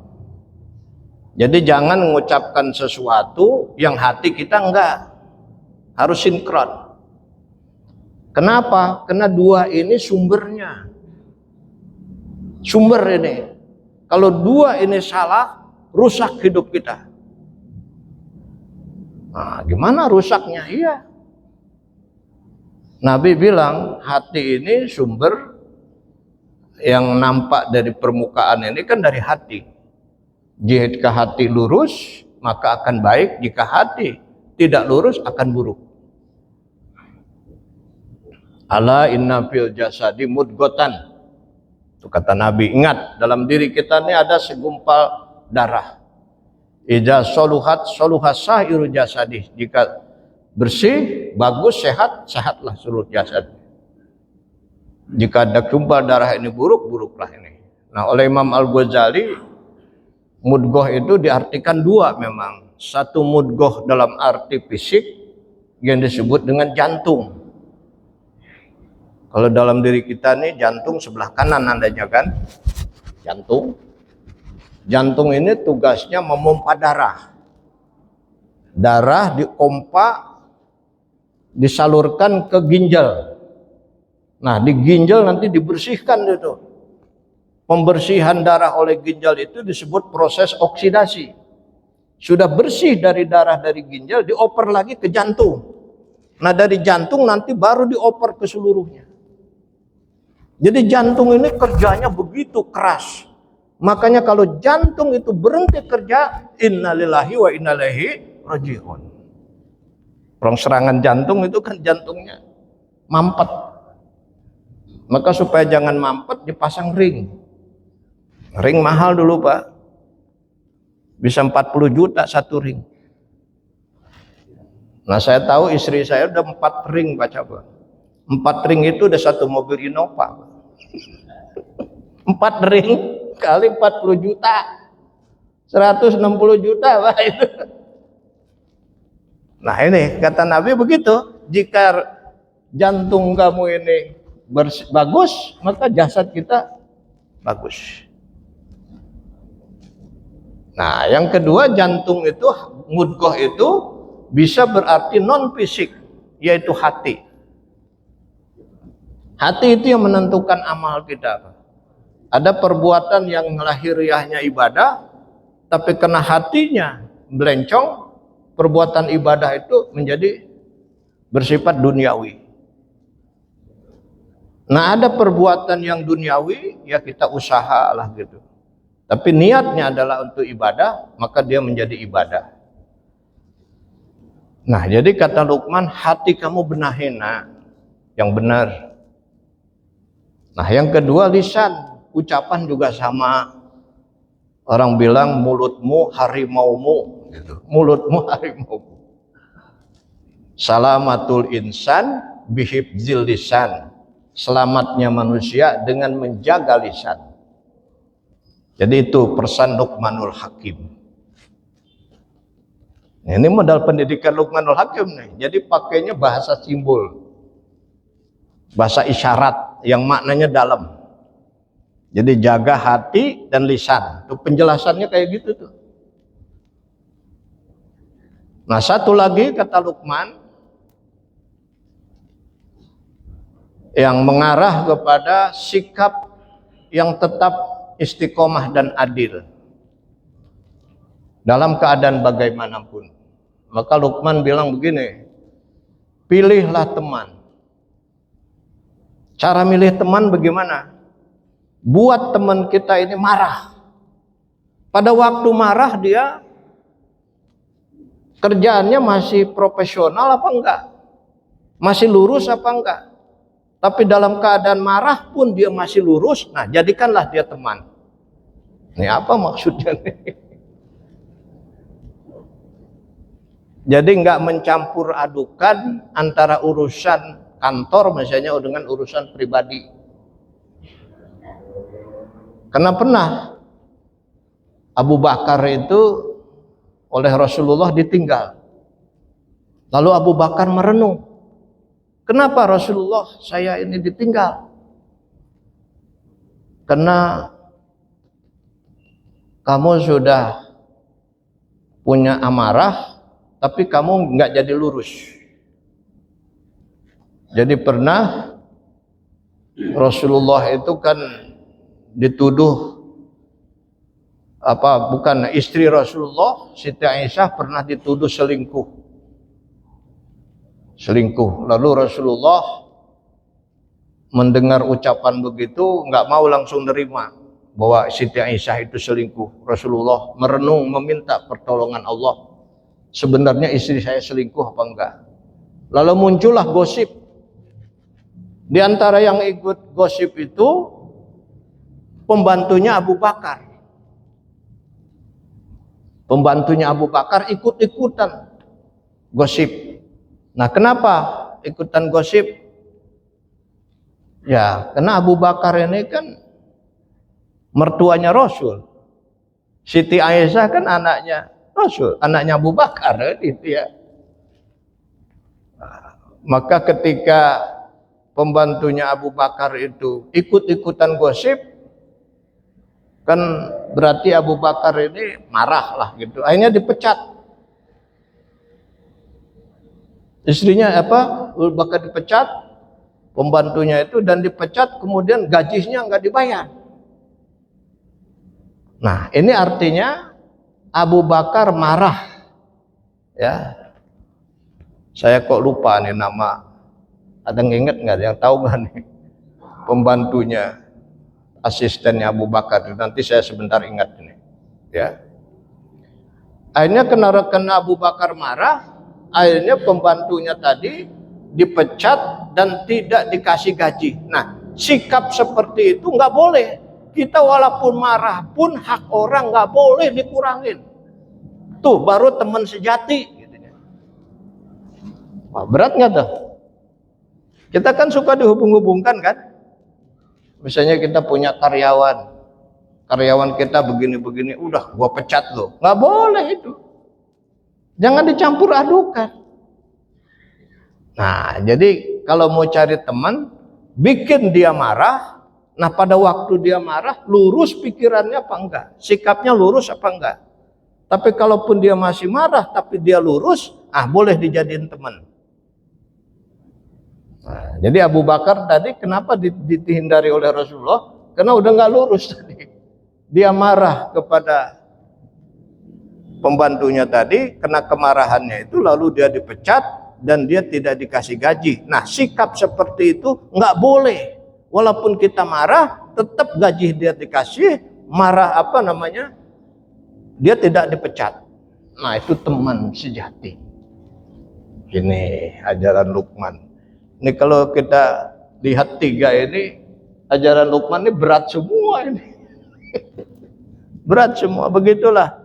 Jadi jangan mengucapkan sesuatu yang hati kita enggak. Harus sinkron. Kenapa? Karena dua ini sumbernya. Sumber ini. Kalau dua ini salah, rusak hidup kita. Nah, gimana rusaknya? Iya. Nabi bilang hati ini sumber yang nampak dari permukaan ini kan dari hati. Jika hati lurus maka akan baik, jika hati tidak lurus akan buruk. Ala inna fil jasadi mudghatan. Itu kata Nabi, ingat dalam diri kita ini ada segumpal darah. Idza soluhat soluhas sa'iru jasadi. Jika bersih, bagus, sehat, sehatlah seluruh jasad. Jika ada gumpal darah ini buruk, buruklah ini. Nah, oleh Imam Al-Ghazali, mudghah itu diartikan dua memang. Satu mudghah dalam arti fisik yang disebut dengan jantung. Kalau dalam diri kita nih jantung sebelah kanan adanya kan? Jantung. Jantung ini tugasnya memompa darah. Darah dipompa disalurkan ke ginjal. Nah, di ginjal nanti dibersihkan itu. Pembersihan darah oleh ginjal itu disebut proses oksidasi. Sudah bersih dari darah dari ginjal, dioper lagi ke jantung. Nah, dari jantung nanti baru dioper ke seluruhnya. Jadi jantung ini kerjanya begitu keras. Makanya kalau jantung itu berhenti kerja, innalillahi wa inna ilaihi raji'un. Orang serangan jantung itu kan jantungnya mampet. Maka supaya jangan mampet dipasang ring. Ring mahal dulu, Pak. Bisa 40 juta satu ring. Nah saya tahu istri saya udah 4 ring, Pak Coba. 4 ring itu udah satu mobil Innova. 4 ring kali 40 juta. 160 juta, Pak itu. Nah ini kata Nabi begitu, jika jantung kamu ini bagus, maka jasad kita bagus. Nah yang kedua, jantung itu, mudghah itu bisa berarti non fisik, yaitu hati. Hati itu yang menentukan amal kita. Ada perbuatan yang lahiriahnya ibadah, tapi kena hatinya melencong, perbuatan ibadah itu menjadi bersifat duniawi. Nah ada perbuatan yang duniawi, ya kita usaha lah gitu. Tapi niatnya adalah untuk ibadah, maka dia menjadi ibadah. Nah jadi kata Luqman, hati kamu benahin yang benar. Nah yang kedua lisan, ucapan juga sama. Orang bilang mulutmu harimaumu, gitu. Mulutmu harimaumu. Salamatul insan bihibzil lisan. selamatnya manusia dengan menjaga lisan. Jadi itu pesan Luqmanul Hakim. Ini modal pendidikan Luqmanul Hakim nih. Jadi pakainya bahasa simbol, bahasa isyarat yang maknanya dalam. Jadi jaga hati dan lisan. Tuh penjelasannya kayak gitu tuh. Nah, satu lagi kata Luqman yang mengarah kepada sikap yang tetap istiqomah dan adil dalam keadaan bagaimanapun. Maka Luqman bilang begini, pilihlah teman. Cara milih teman bagaimana? Buat teman kita ini marah. Pada waktu marah dia kerjaannya masih profesional apa enggak? Masih lurus apa enggak? Tapi dalam keadaan marah pun dia masih lurus. Nah, jadikanlah dia teman. Ini apa maksudnya nih? Jadi enggak mencampur adukan antara urusan kantor misalnya dengan urusan pribadi. Karena pernah Abu Bakar itu oleh Rasulullah ditinggal. Lalu Abu Bakar merenung, kenapa Rasulullah saya ini ditinggal? Karena kamu sudah punya amarah, tapi kamu nggak jadi lurus. Jadi pernah Rasulullah itu kan dituduh bukan istri Rasulullah, Siti Aisyah pernah dituduh selingkuh. Lalu Rasulullah mendengar ucapan begitu, nggak mau langsung nerima bahwa Siti Aisyah itu selingkuh. Rasulullah merenung, meminta pertolongan Allah. Sebenarnya istri saya selingkuh apa enggak? Lalu muncullah gosip. Di antara yang ikut gosip itu pembantunya Abu Bakar. Pembantunya Abu Bakar ikut-ikutan gosip. Nah, kenapa ikutan gosip? Ya, karena Abu Bakar ini kan mertuanya Rasul. Siti Aisyah kan anaknya Rasul, anaknya Abu Bakar gitu ya. Maka ketika pembantunya Abu Bakar itu ikut-ikutan gosip, kan berarti Abu Bakar ini marah lah gitu. Akhirnya dipecat. Istrinya Abu Bakar dipecat, pembantunya itu, dan dipecat kemudian gajinya nggak dibayar. Nah, ini artinya Abu Bakar marah. Ya, saya kok lupa nih nama. Ada yang ingat nggak? Yang tahu nggak nih? Pembantunya, asistennya Abu Bakar. Nanti saya sebentar ingat ini. Ya. Akhirnya karena Abu Bakar marah, akhirnya pembantunya tadi dipecat dan tidak dikasih gaji. Nah, sikap seperti itu nggak boleh. Kita walaupun marah pun hak orang nggak boleh dikurangin. Tuh baru teman sejati. Wah, berat nggak tuh? Kita kan suka dihubung-hubungkan kan? Misalnya kita punya karyawan kita begini-begini, udah gua pecat lo. Nggak boleh itu. Jangan dicampur adukan. Nah, jadi kalau mau cari teman, bikin dia marah. Nah, pada waktu dia marah, lurus pikirannya apa enggak? Sikapnya lurus apa enggak? Tapi kalaupun dia masih marah, tapi dia lurus, boleh dijadiin teman. Nah, jadi Abu Bakar tadi kenapa dihindari oleh Rasulullah? Karena udah nggak lurus tadi. Dia marah kepada pembantunya tadi, kena kemarahannya itu, lalu dia dipecat dan dia tidak dikasih gaji. Nah, sikap seperti itu nggak boleh. Walaupun kita marah, tetap gaji dia dikasih. Marah dia tidak dipecat. Nah, itu teman sejati. Ini ajaran Luqman. Ini kalau kita lihat tiga ini, ajaran Luqman ini berat semua ini. Berat semua. Begitulah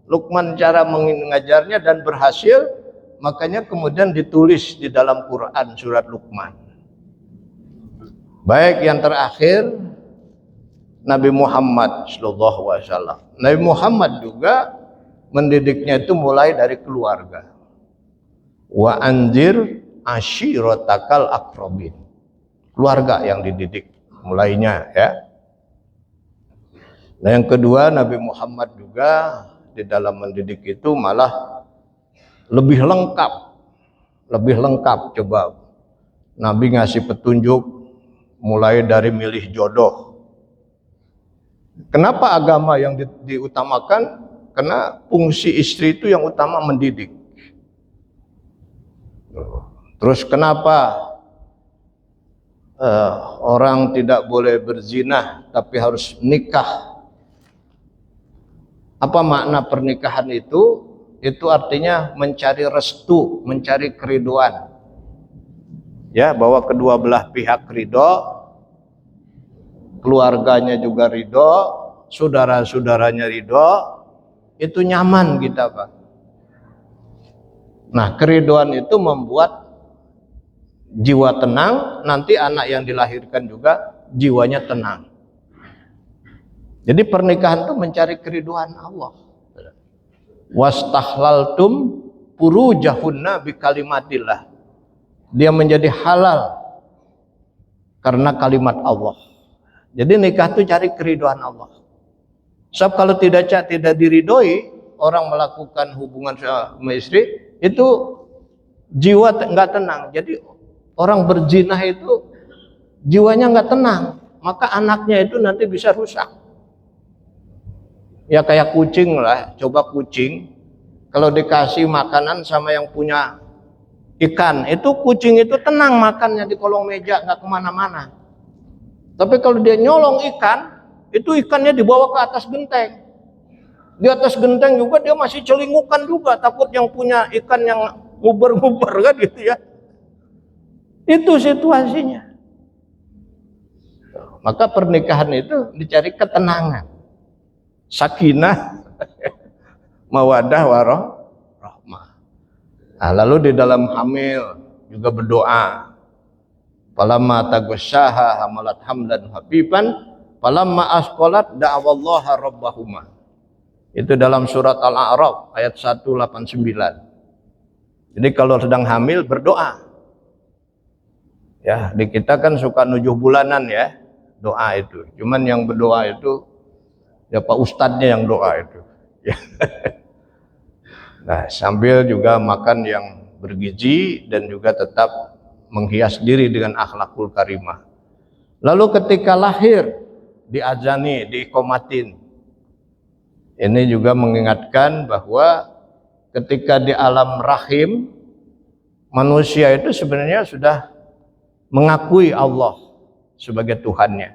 Luqman cara mengajarnya dan berhasil. Makanya kemudian ditulis di dalam Quran surat Luqman. Baik, yang terakhir Nabi Muhammad sallallahu alaihi wasallam. Nabi Muhammad juga mendidiknya itu mulai dari keluarga. Wa anzir ashiratakal aqrabin. Keluarga yang dididik mulainya ya. Nah, yang kedua, Nabi Muhammad juga di dalam mendidik itu malah lebih lengkap. Lebih lengkap coba. Nabi ngasih petunjuk mulai dari milih jodoh. Kenapa agama yang diutamakan? Karena fungsi istri itu yang utama mendidik. Terus kenapa orang tidak boleh berzina tapi harus nikah? Apa makna pernikahan itu? Itu artinya mencari restu, mencari keriduan. Ya, bahwa kedua belah pihak ridho, keluarganya juga ridho, saudara-saudaranya ridho, itu nyaman kita, Pak. Nah, keriduan itu membuat jiwa tenang, nanti anak yang dilahirkan juga jiwanya tenang. Jadi pernikahan itu mencari keriduan Allah. Wastahlaltum furujahunna bikalimatillah. Dia menjadi halal karena kalimat Allah. Jadi nikah itu cari keriduan Allah. Sebab kalau tidak diridhoi, orang melakukan hubungan sama istri itu jiwa nggak tenang. Jadi orang berzina itu jiwanya nggak tenang, maka anaknya itu nanti bisa rusak. Ya kayak kucing lah, coba kucing kalau dikasih makanan sama yang punya ikan, itu kucing itu tenang makannya di kolong meja, nggak kemana-mana. Tapi kalau dia nyolong ikan, itu ikannya dibawa ke atas genteng. Di atas genteng juga dia masih celingukan juga, takut yang punya ikan yang nguber-nguber kan gitu ya. Itu situasinya. Maka pernikahan itu dicari ketenangan, sakinah, mawadah warahmah. Nah, lalu di dalam hamil juga berdoa. Falamma taghasyaha hamalat hamlan hafifan falamma asqalat da'awallaha rabbahuma. Itu dalam surat Al-A'raf ayat 189. Jadi kalau sedang hamil berdoa. Ya, di kita kan suka 7 bulanan ya, doa itu. Cuman yang berdoa itu ya Pak Ustadznya yang doa itu. Ya. Nah, sambil juga makan yang bergizi dan juga tetap menghias diri dengan akhlakul karimah. Lalu ketika lahir diazani, diikomatin. Ini juga mengingatkan bahwa ketika di alam rahim manusia itu sebenarnya sudah mengakui Allah sebagai Tuhannya.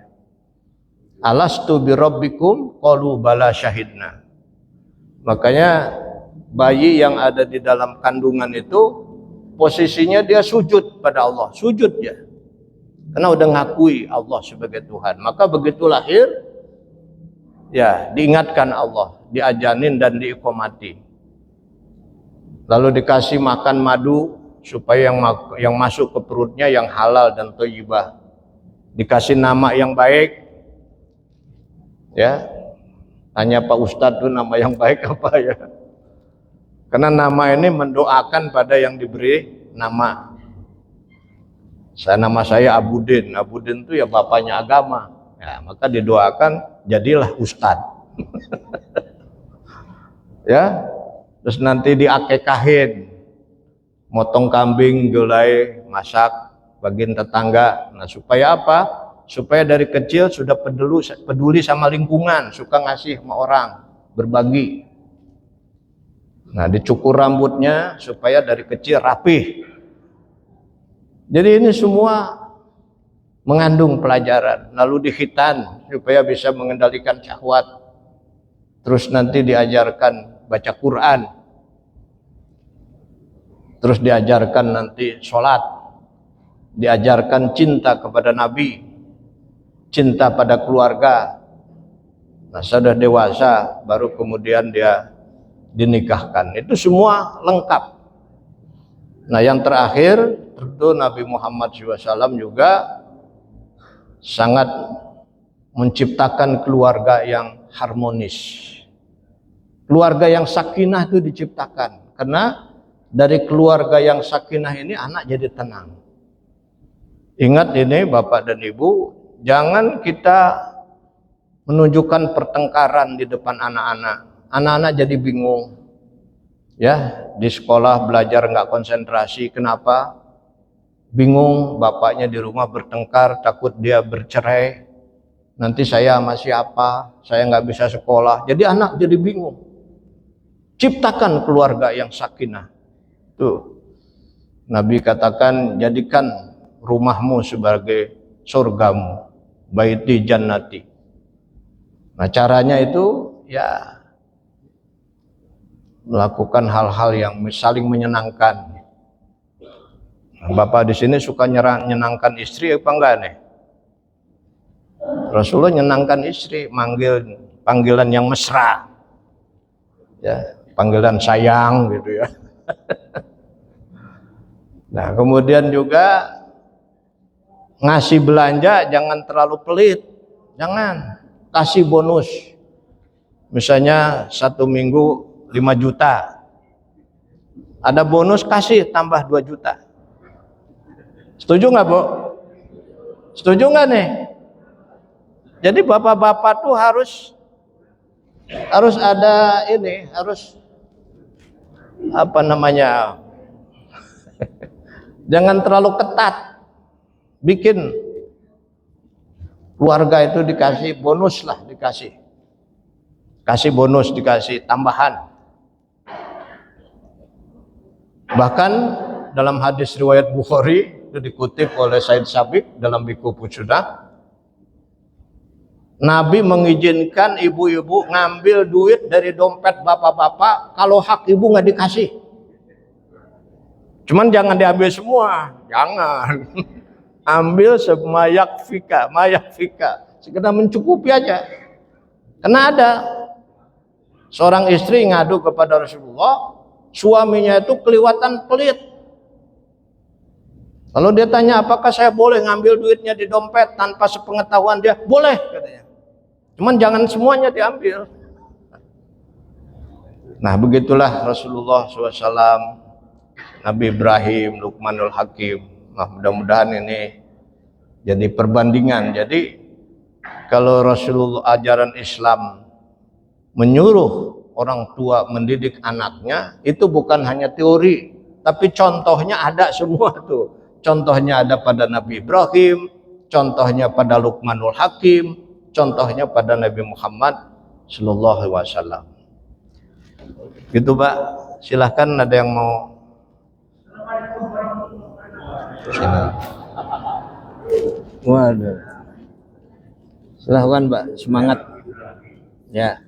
Alastu birabbikum qalu bala syahidna. Makanya bayi yang ada di dalam kandungan itu posisinya dia sujud pada Allah, sujud dia. Karena udah ngakui Allah sebagai Tuhan. Maka begitu lahir, ya diingatkan Allah, diajanin dan diikomati. Lalu dikasih makan madu supaya yang masuk ke perutnya yang halal dan thayyibah. Dikasih nama yang baik. Ya. Tanya Pak Ustadz tuh nama yang baik apa ya? Karena nama ini mendoakan pada yang diberi nama. Nama saya Abudin. Abudin itu ya bapaknya agama. Ya, maka didoakan jadilah Ustadz. Ya, terus nanti diakekahin, motong kambing, gulai, masak, bagian tetangga. Nah, supaya apa? Supaya dari kecil sudah peduli sama lingkungan, suka ngasih sama orang, berbagi. Nah, dicukur rambutnya supaya dari kecil rapih. Jadi ini semua mengandung pelajaran. Lalu dikhitan supaya bisa mengendalikan syahwat. Terus nanti diajarkan baca Quran. Terus diajarkan nanti sholat. Diajarkan cinta kepada Nabi. Cinta pada keluarga. Nah, sudah dewasa baru kemudian dia dinikahkan. Itu semua lengkap. Nah, yang terakhir tentu Nabi Muhammad SAW juga sangat menciptakan keluarga yang harmonis. Keluarga yang sakinah itu diciptakan. Karena dari keluarga yang sakinah ini anak jadi tenang. Ingat ini Bapak dan Ibu, jangan kita menunjukkan pertengkaran di depan anak-anak. Anak-anak jadi bingung. Ya, di sekolah belajar nggak konsentrasi. Kenapa? Bingung, bapaknya di rumah bertengkar, takut dia bercerai. Nanti saya sama siapa? Saya nggak bisa sekolah. Jadi anak jadi bingung. Ciptakan keluarga yang sakinah. Tuh, Nabi katakan, jadikan rumahmu sebagai surgamu, baiti jannati. Nah, caranya itu ya melakukan hal-hal yang saling menyenangkan. Bapak di sini suka menyenangkan istri apa enggak nih? Rasulullah menyenangkan istri, manggil panggilan yang mesra, ya, panggilan sayang gitu ya. Nah, kemudian juga ngasih belanja jangan terlalu pelit, jangan kasih bonus. Misalnya 1 minggu 5 juta, ada bonus kasih tambah 2 juta. Setuju nggak, Bu? Setuju nggak nih? Jadi bapak-bapak tuh harus ada ini, harus apa namanya? Jangan terlalu ketat. Bikin keluarga itu dikasih bonus lah, kasih bonus, dikasih tambahan. Bahkan dalam hadis riwayat Bukhari itu dikutip oleh Said Sabiq dalam Biku Pusudah, Nabi mengizinkan ibu-ibu ngambil duit dari dompet bapak-bapak kalau hak ibu nggak dikasih. Cuman jangan diambil semua, jangan. Ambil semayak fika, sekedar mencukupi aja. Karena ada seorang istri ngadu kepada Rasulullah, suaminya itu kelihatan pelit. Kalau dia tanya, apakah saya boleh ngambil duitnya di dompet tanpa sepengetahuan dia? Boleh, katanya. Cuman jangan semuanya diambil. Nah, begitulah Rasulullah SAW, Nabi Ibrahim, Luqmanul Hakim. Nah, mudah-mudahan ini jadi perbandingan. Jadi, kalau Rasulullah ajaran Islam menyuruh orang tua mendidik anaknya, itu bukan hanya teori, tapi contohnya ada semua tuh. Contohnya ada pada Nabi Ibrahim, contohnya pada Luqmanul Hakim, contohnya pada Nabi Muhammad sallallahu alaihi wasallam. Gitu, Pak. Silahkan, ada yang mau. Waduh. Silahkan, Pak. Semangat. Ya.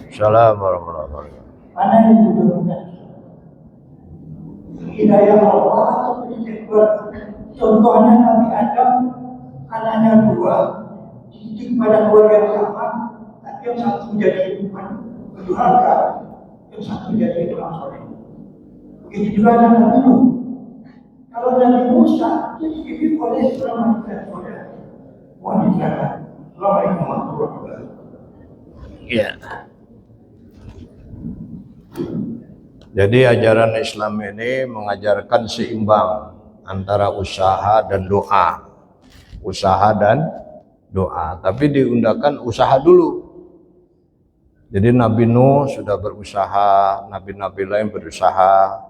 Assalamualaikum warahmatullahi wabarakatuh. Mana yang dibutuhkan? Hidayah Allah atau pendidik contohnya Nabi Adam, anaknya 2, dididik pada keluarga yang sama, tapi yang satu menjadi pendurhaka, yang satu menjadi orang soleh. Begitu juga dengan Nabi Nuh. Kalau Nabi Musa dididik oleh seorang manusia soleh, wanita. Assalamualaikum warahmatullahi wabarakatuh. Iya. Jadi ajaran Islam ini mengajarkan seimbang antara usaha dan doa. Usaha dan doa. Tapi diundangkan usaha dulu. Jadi Nabi Nuh sudah berusaha, nabi-nabi lain berusaha.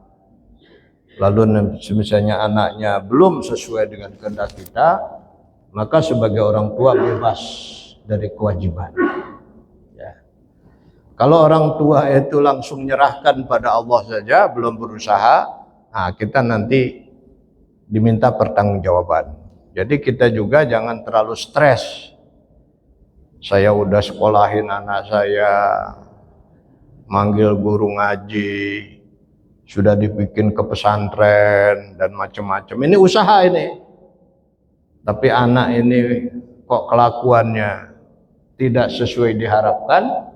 Lalu misalnya anaknya belum sesuai dengan kehendak kita, maka sebagai orang tua bebas dari kewajiban. Kalau orang tua itu langsung menyerahkan pada Allah saja, belum berusaha, nah kita nanti diminta pertanggungjawaban. Jadi kita juga jangan terlalu stres. Saya udah sekolahin anak saya, manggil guru ngaji, sudah dibikin ke pesantren dan macam-macam. Ini usaha ini. Tapi anak ini kok kelakuannya tidak sesuai diharapkan,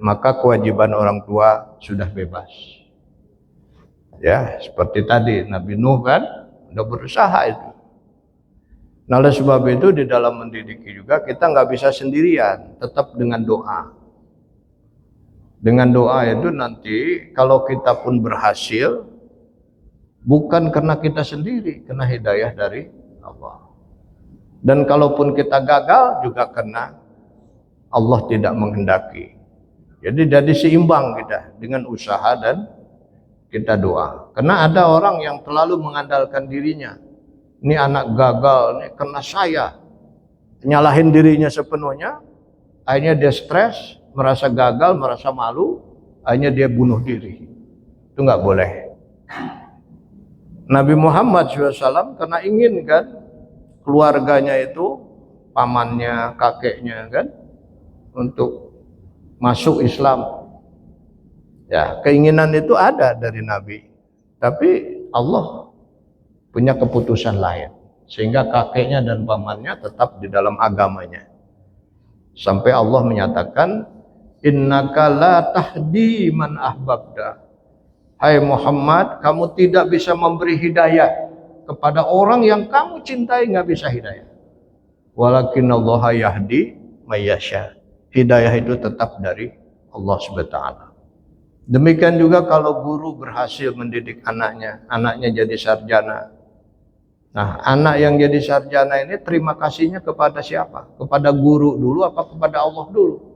maka kewajiban orang tua sudah bebas. Ya, seperti tadi Nabi Nuh kan udah berusaha itu. Nah, oleh sebab itu di dalam mendidik juga kita nggak bisa sendirian, tetap dengan doa. Dengan doa itu nanti kalau kita pun berhasil, bukan karena kita sendiri, karena hidayah dari Allah. Dan kalaupun kita gagal juga karena Allah tidak menghendaki. Jadi seimbang kita dengan usaha dan kita doa. Karena ada orang yang terlalu mengandalkan dirinya. Ini anak gagal, ini karena saya. Nyalahin dirinya sepenuhnya, akhirnya dia stres, merasa gagal, merasa malu, akhirnya dia bunuh diri. Itu nggak boleh. Nabi Muhammad SAW karena ingin kan keluarganya itu, pamannya, kakeknya kan, untuk masuk Islam. Ya, keinginan itu ada dari Nabi. Tapi Allah punya keputusan lain. Sehingga kakeknya dan pamannya tetap di dalam agamanya. Sampai Allah menyatakan, innaka la tahdi man ahbabta. Hai Muhammad, kamu tidak bisa memberi hidayah kepada orang yang kamu cintai, nggak bisa hidayah. Walakinallaha yahdi mayyasha. Hidayah itu tetap dari Allah SWT. Demikian juga kalau guru berhasil mendidik anaknya jadi sarjana. Nah, anak yang jadi sarjana ini terima kasihnya kepada siapa? Kepada guru dulu apa kepada Allah dulu?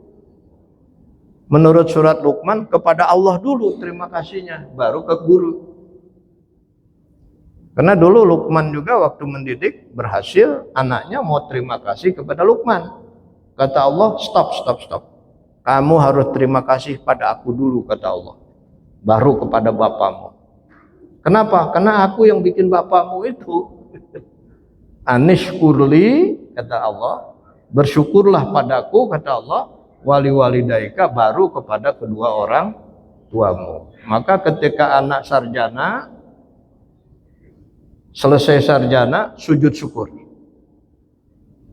Menurut surat Luqman, kepada Allah dulu terima kasihnya, baru ke guru. Karena dulu Luqman juga waktu mendidik berhasil, anaknya mau terima kasih kepada Luqman. Kata Allah, stop. Kamu harus terima kasih pada aku dulu, kata Allah. Baru kepada bapamu. Kenapa? Karena aku yang bikin bapamu itu. Anishkurli, kata Allah. Bersyukurlah padaku, kata Allah. Wali-walidaika, baru kepada kedua orang tuamu. Maka ketika anak sarjana, selesai sarjana, sujud syukur.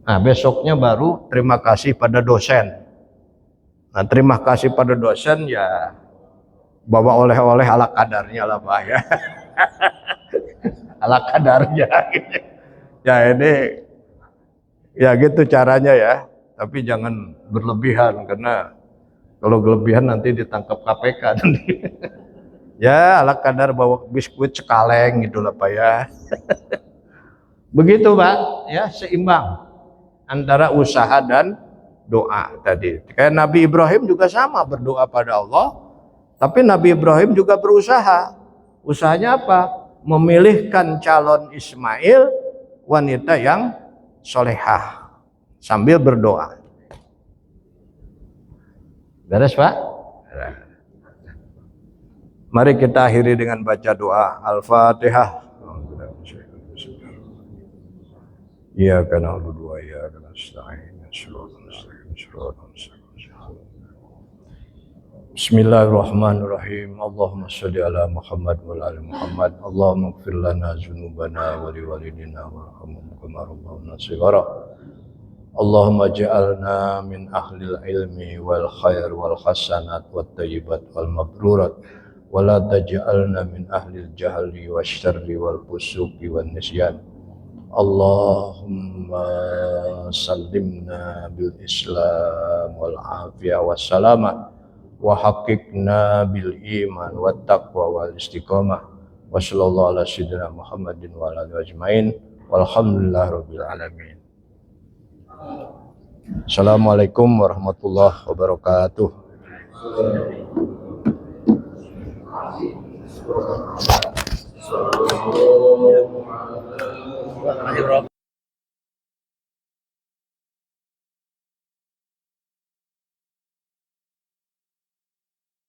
Nah, besoknya baru terima kasih pada dosen. Nah, terima kasih pada dosen ya bawa oleh-oleh ala kadarnya lah Pak ya. Ala kadarnya. Ya ini, ya gitu caranya ya. Tapi jangan berlebihan, karena kalau berlebihan nanti ditangkap KPK nanti. Ya ala kadar bawa biskuit cekaleng gitu lah Pak ya. Begitu Pak, ya seimbang antara usaha dan doa tadi. Kayak Nabi Ibrahim juga sama berdoa pada Allah, tapi Nabi Ibrahim juga berusaha. Usahanya apa? Memilihkan calon Ismail, wanita yang solehah, sambil berdoa. Beres Pak? Mari kita akhiri dengan baca doa Al-Fatihah. Iyyaka na'budu wa iyyaka nasta'in. Bismillahirrahmanirrahim. Allahumma sholli ala Muhammad wa ala ali Muhammad. Allahumma ighfir lana dzunubana wa liwalidina warhamhum kama rabbawna shighara. Allahumma ja'alna min ahlil ilmi wal khair wal hasanat wat thayyibat wal mabrurat wa la taj'alna min ahlil jahli wasyarri wal fusuqi wan nisyan. Allahumma sallimna bil Islam wal afiyah was salamah wa haqiqna bil iman wat taqwa wal istiqamah wa sallallahu ala sayyidina Muhammadin wa ala alihi ajmain walhamdulillahi rabbil alamin. Assalamualaikum warahmatullahi wabarakatuh.